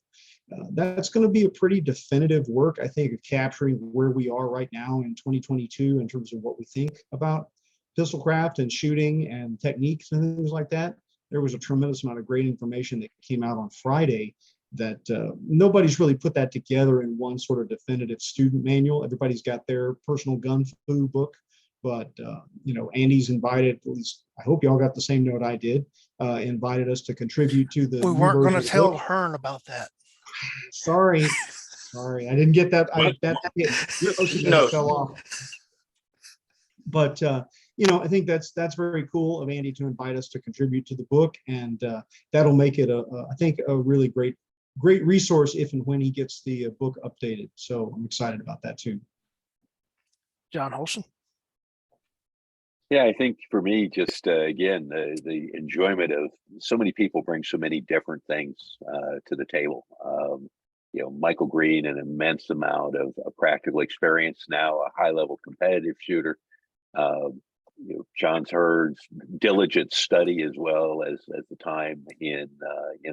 that's going to be a pretty definitive work, I think, of capturing where we are right now in 2022 in terms of what we think about pistol craft and shooting and techniques and things like that. There was a tremendous amount of great information that came out on Friday. nobody's really put that together in one sort of definitive student manual. Everybody's got their personal gun fu book, but Andy's invited, at least I hope y'all got the same note I did, invited us to contribute to the We new weren't going version to of the tell book. Hearn about that. Sorry, I didn't get that. No, Fell off. But I think that's very cool of Andy to invite us to contribute to the book, and that'll make it I think a really great resource if and when he gets the book updated. So I'm excited about that too. John Holson. Yeah, I think for me, just again, the enjoyment of so many people bring so many different things to the table. Michael Green, an immense amount of practical experience now, a high-level competitive shooter. John's Hurd's diligent study as well as the time in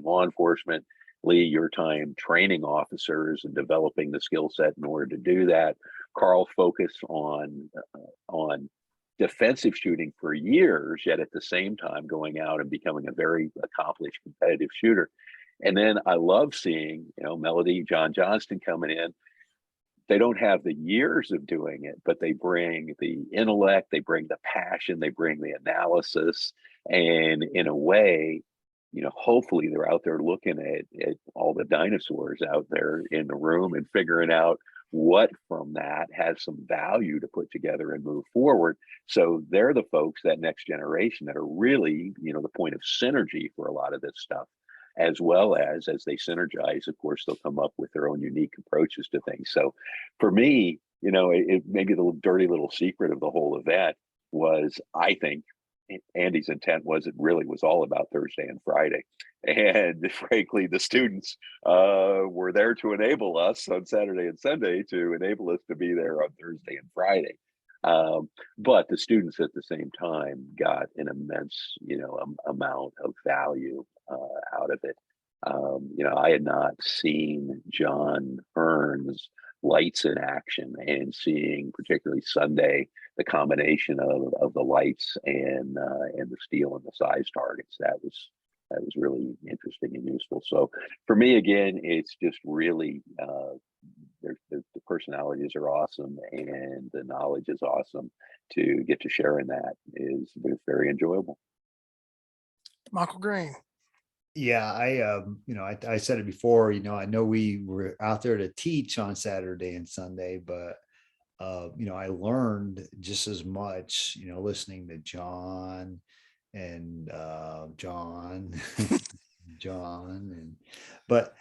law enforcement. Lee, your time training officers and developing the skill set in order to do that. Carl focused on defensive shooting for years, yet at the same time going out and becoming a very accomplished competitive shooter. And then I love seeing, Melody, John Johnston coming in. They don't have the years of doing it, but they bring the intellect, they bring the passion, they bring the analysis. And in a way, hopefully they're out there looking at all the dinosaurs out there in the room and figuring out what from that has some value to put together and move forward. So they're the folks, that next generation, that are really, the point of synergy for a lot of this stuff, as well as they synergize, of course, they'll come up with their own unique approaches to things. So for me, it maybe the dirty little secret of the whole event was, I think Andy's intent was it really was all about Thursday and Friday. And frankly, the students were there to enable us on Saturday and Sunday, to enable us to be there on Thursday and Friday. But the students at the same time got an immense, amount of value out of it. I had not seen John Hearn's lights in action, and seeing particularly Sunday the combination of the lights and the steel and the size targets, that was really interesting and useful. So for me, again, it's just really the personalities are awesome, and the knowledge is awesome. To get to share in that is very enjoyable. Michael Green. Yeah, I said it before, I know we were out there to teach on Saturday and Sunday, but I learned just as much, listening to John and John, but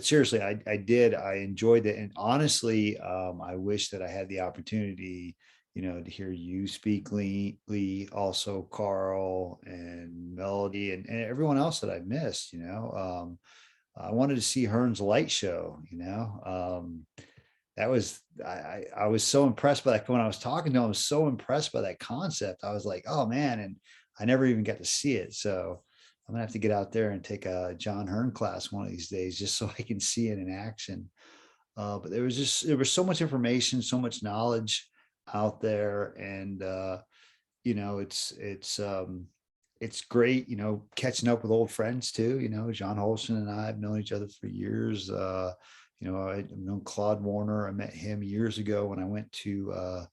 seriously, I enjoyed it. And honestly, I wish that I had the opportunity, to hear you speak, Lee, also Carl and Melody and everyone else that I missed. I wanted to see Hearn's light show. That was, I was so impressed by that. When I was talking to him, I was so impressed by that concept. I was like, oh man, and I never even got to see it. So I'm gonna have to get out there and take a John Hearn class one of these days, just so I can see it in action. But there was so much information, so much knowledge out there, and it's great, catching up with old friends too. John Holson and I have known each other for years. I've known Claude Warner. I met him years ago when I went to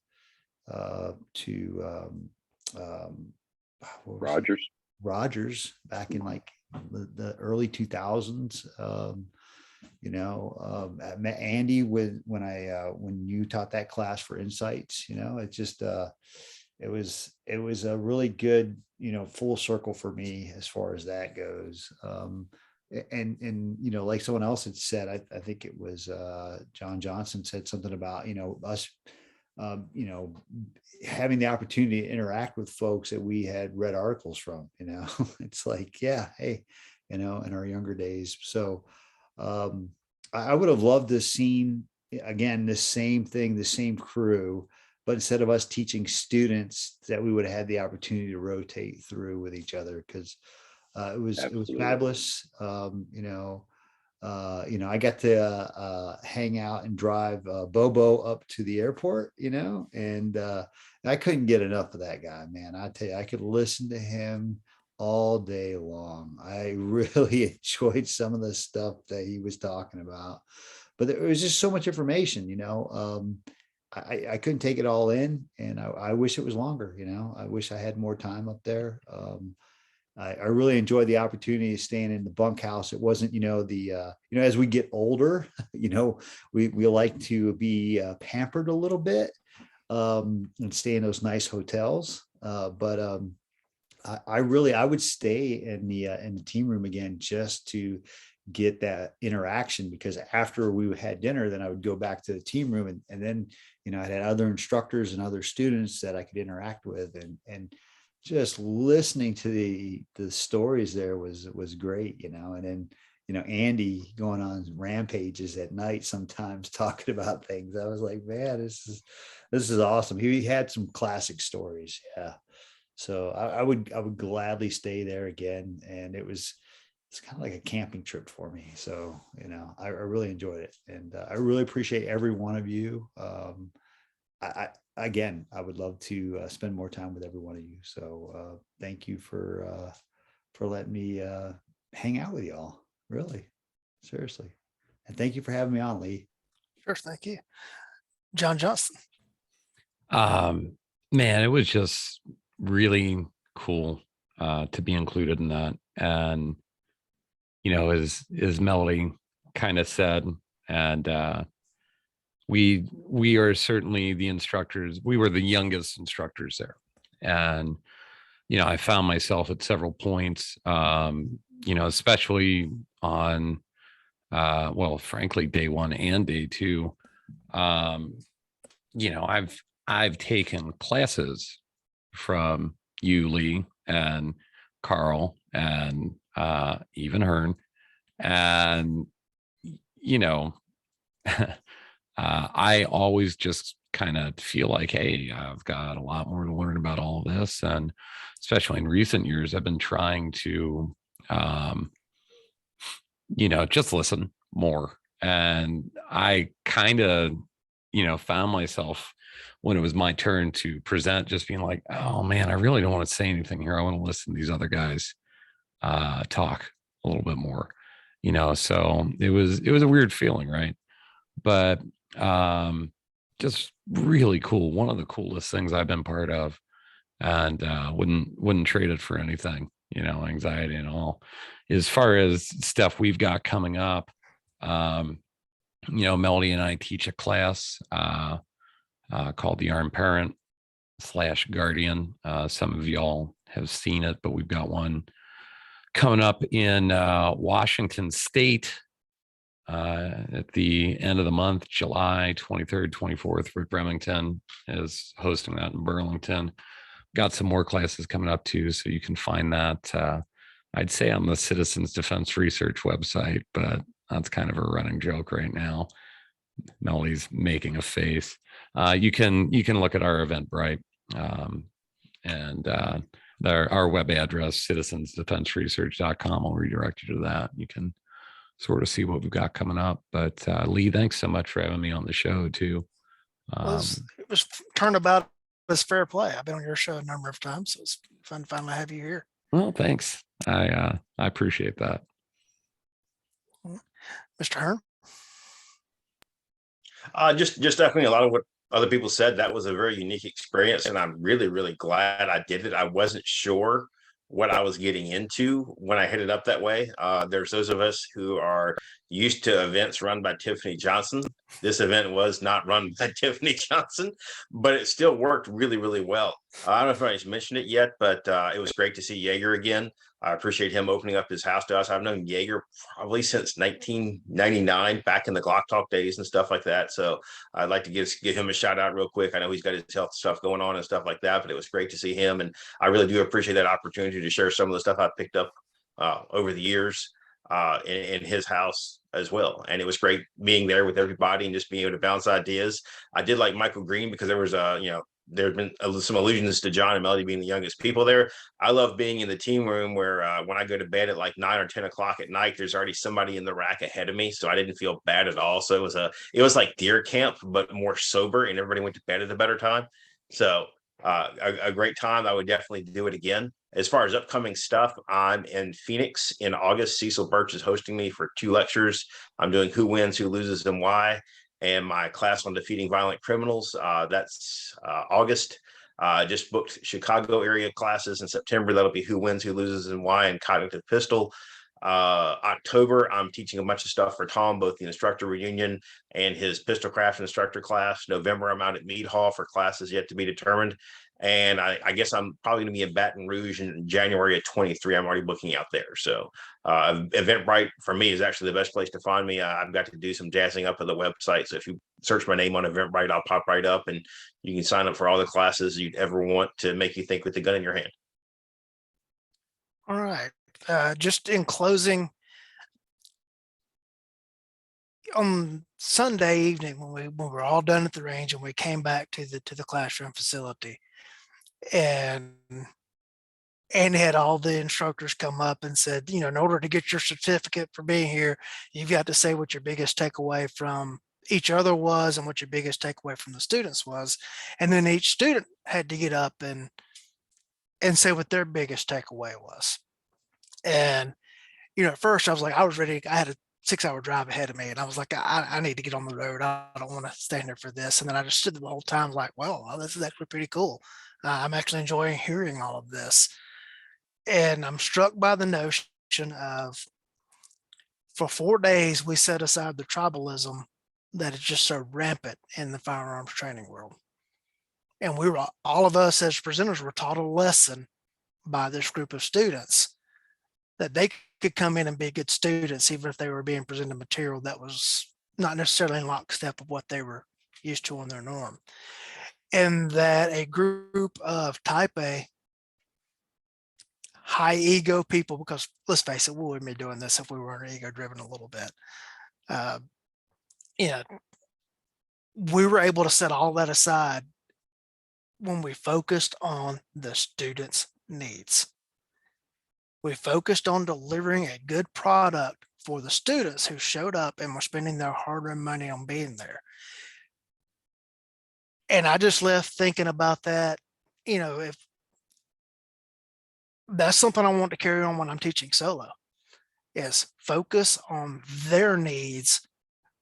Rogers back in like the early 2000s. I met Andy when you taught that class for Insights. It just it was a really good, full circle for me as far as that goes. And like someone else had said, I think it was John Johnson said something about us having the opportunity to interact with folks that we had read articles from. It's like, yeah, hey, in our younger days. So I would have loved to seen again the same thing, the same crew, but instead of us teaching students, that we would have had the opportunity to rotate through with each other, because it was fabulous. I got to hang out and drive Bobo up to the airport, and I couldn't get enough of that guy, man. I tell you, I could listen to him all day long. I really enjoyed some of the stuff that he was talking about, but there was just so much information, I couldn't take it all in, and I wish it was longer. I wish I had more time up there. I really enjoyed the opportunity of staying in the bunkhouse. It wasn't, as we get older, we like to be pampered a little bit, and stay in those nice hotels. But I would stay in the team room again just to get that interaction, because after we had dinner, then I would go back to the team room, and then, I had other instructors and other students that I could interact with, and just listening to the stories there was great, and then, Andy going on rampages at night, sometimes talking about things. I was like, man, this is awesome. He had some classic stories. Yeah. So I would gladly stay there again. And it's kind of like a camping trip for me. So, I really enjoyed it, and I really appreciate every one of you. I would love to spend more time with every one of you. So thank you for letting me hang out with y'all. Really, seriously. And thank you for having me on, Lee. Sure. Thank you. John Johnston. Man, it was just really cool to be included in that. And, as Melody kind of said, and we are certainly the instructors. We were the youngest instructors there. And, I found myself at several points, especially on, frankly, day one and day two. I've taken classes from you, Lee, and Carl, and even Hearn. And, I always just kind of feel like, hey, I've got a lot more to learn about all of this. And especially in recent years, I've been trying to, just listen more. And I kind of, found myself when it was my turn to present, just being like, oh man, I really don't want to say anything here. I want to listen to these other guys talk a little bit more, so it was a weird feeling, right? But just really cool. One of the coolest things I've been part of, and wouldn't trade it for anything, anxiety and all. As far as stuff we've got coming up, Melody and I teach a class called the Armed Parent / Guardian. Some of y'all have seen it, but we've got one coming up in Washington State at the end of the month, July 23rd, 24th. Rick Remington is hosting that in Burlington. Got some more classes coming up too, so you can find that, I'd say, on the Citizens Defense Research website, but that's kind of a running joke right now. Melody's making a face. You can look at our Eventbrite, and our web address, citizensdefenseresearch.com, will redirect you to that. You can sort of see what we've got coming up. But Lee, thanks so much for having me on the show too. It was turnabout as fair play. I've been on your show a number of times, so it's fun to finally have you here. Well, thanks. I appreciate that. Mr. Hearn. Just echoing a lot of what other people said. That was a very unique experience, and I'm really, really glad I did it. I wasn't sure what I was getting into when I headed up that way. There's those of us who are used to events run by Tiffany Johnson. This event was not run by Tiffany Johnson, but it still worked really, really well. I don't know if I mentioned it yet, but it was great to see Yeager again. I appreciate him opening up his house to us. I've known Yeager probably since 1999, back in the Glock Talk days and stuff like that. So I'd like to give him a shout out real quick. I know he's got his health stuff going on and stuff like that, but it was great to see him. And I really do appreciate that opportunity to share some of the stuff I picked up over the years in his house as well. And it was great being there with everybody and just being able to bounce ideas. I did like Michael Green because there was there have been some allusions to John and Melody being the youngest people there. I love being in the team room where when I go to bed at like 9 or 10 o'clock at night, there's already somebody in the rack ahead of me. So I didn't feel bad at all. So it was like deer camp, but more sober, and everybody went to bed at a better time. So a great time. I would definitely do it again. As far as upcoming stuff, I'm in Phoenix in August. Cecil Birch is hosting me for 2 lectures. I'm doing Who Wins, Who Loses, and Why, and my class on defeating violent criminals. That's August. Just booked Chicago area classes in September. That'll be Who Wins, Who Loses, and Why, and Cognitive Pistol. October, I'm teaching a bunch of stuff for Tom, both the instructor reunion and his pistol craft instructor class. November, I'm out at Mead Hall for classes yet to be determined. And I guess I'm probably going to be in Baton Rouge in January of 23. I'm already booking out there. So Eventbrite for me is actually the best place to find me. I've got to do some jazzing up of the website. So if you search my name on Eventbrite, I'll pop right up and you can sign up for all the classes you'd ever want to make you think with the gun in your hand. All right. Just in closing, on Sunday evening when we were all done at the range and we came back to the classroom facility, and Andy had all the instructors come up and said, you know, in order to get your certificate for being here, you've got to say what your biggest takeaway from each other was and what your biggest takeaway from the students was. And then each student had to get up and say what their biggest takeaway was. And, you know, at first I was like, I was ready. I had a 6-hour drive ahead of me. And I was like, I need to get on the road. I don't want to stand there for this. And then I just stood the whole time like, well, this is actually pretty cool. I'm actually enjoying hearing all of this. And I'm struck by the notion of, for 4 days, we set aside the tribalism that is just so rampant in the firearms training world. And we were, all of us as presenters were taught a lesson by this group of students that they could come in and be good students, even if they were being presented material that was not necessarily in lockstep of what they were used to on their norm. And that a group of type A, high ego people, because let's face it, we wouldn't be doing this if we weren't ego driven a little bit. You know, we were able to set all that aside when we focused on the students' needs. We focused on delivering a good product for the students who showed up and were spending their hard-earned money on being there. And I just left thinking about that, you know, if that's something I want to carry on when I'm teaching solo, is focus on their needs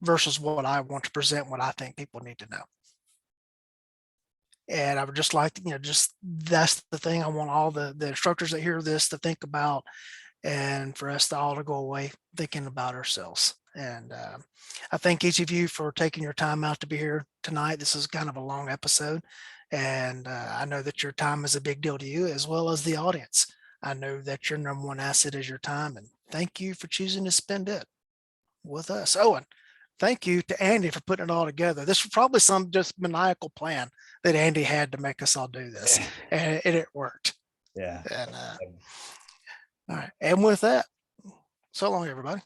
versus what I want to present, what I think people need to know. And I would just like to, you know, just that's the thing I want all the instructors that hear this to think about, and for us to all to go away thinking about ourselves. And I thank each of you for taking your time out to be here tonight. This is kind of a long episode, and I know that your time is a big deal to you as well as the audience. I know that your number one asset is your time, and thank you for choosing to spend it with us. Oh, and thank you to Andy for putting it all together. This was probably some just maniacal plan that Andy had to make us all do this, and it worked. Yeah. And all right. And with that, so long, everybody.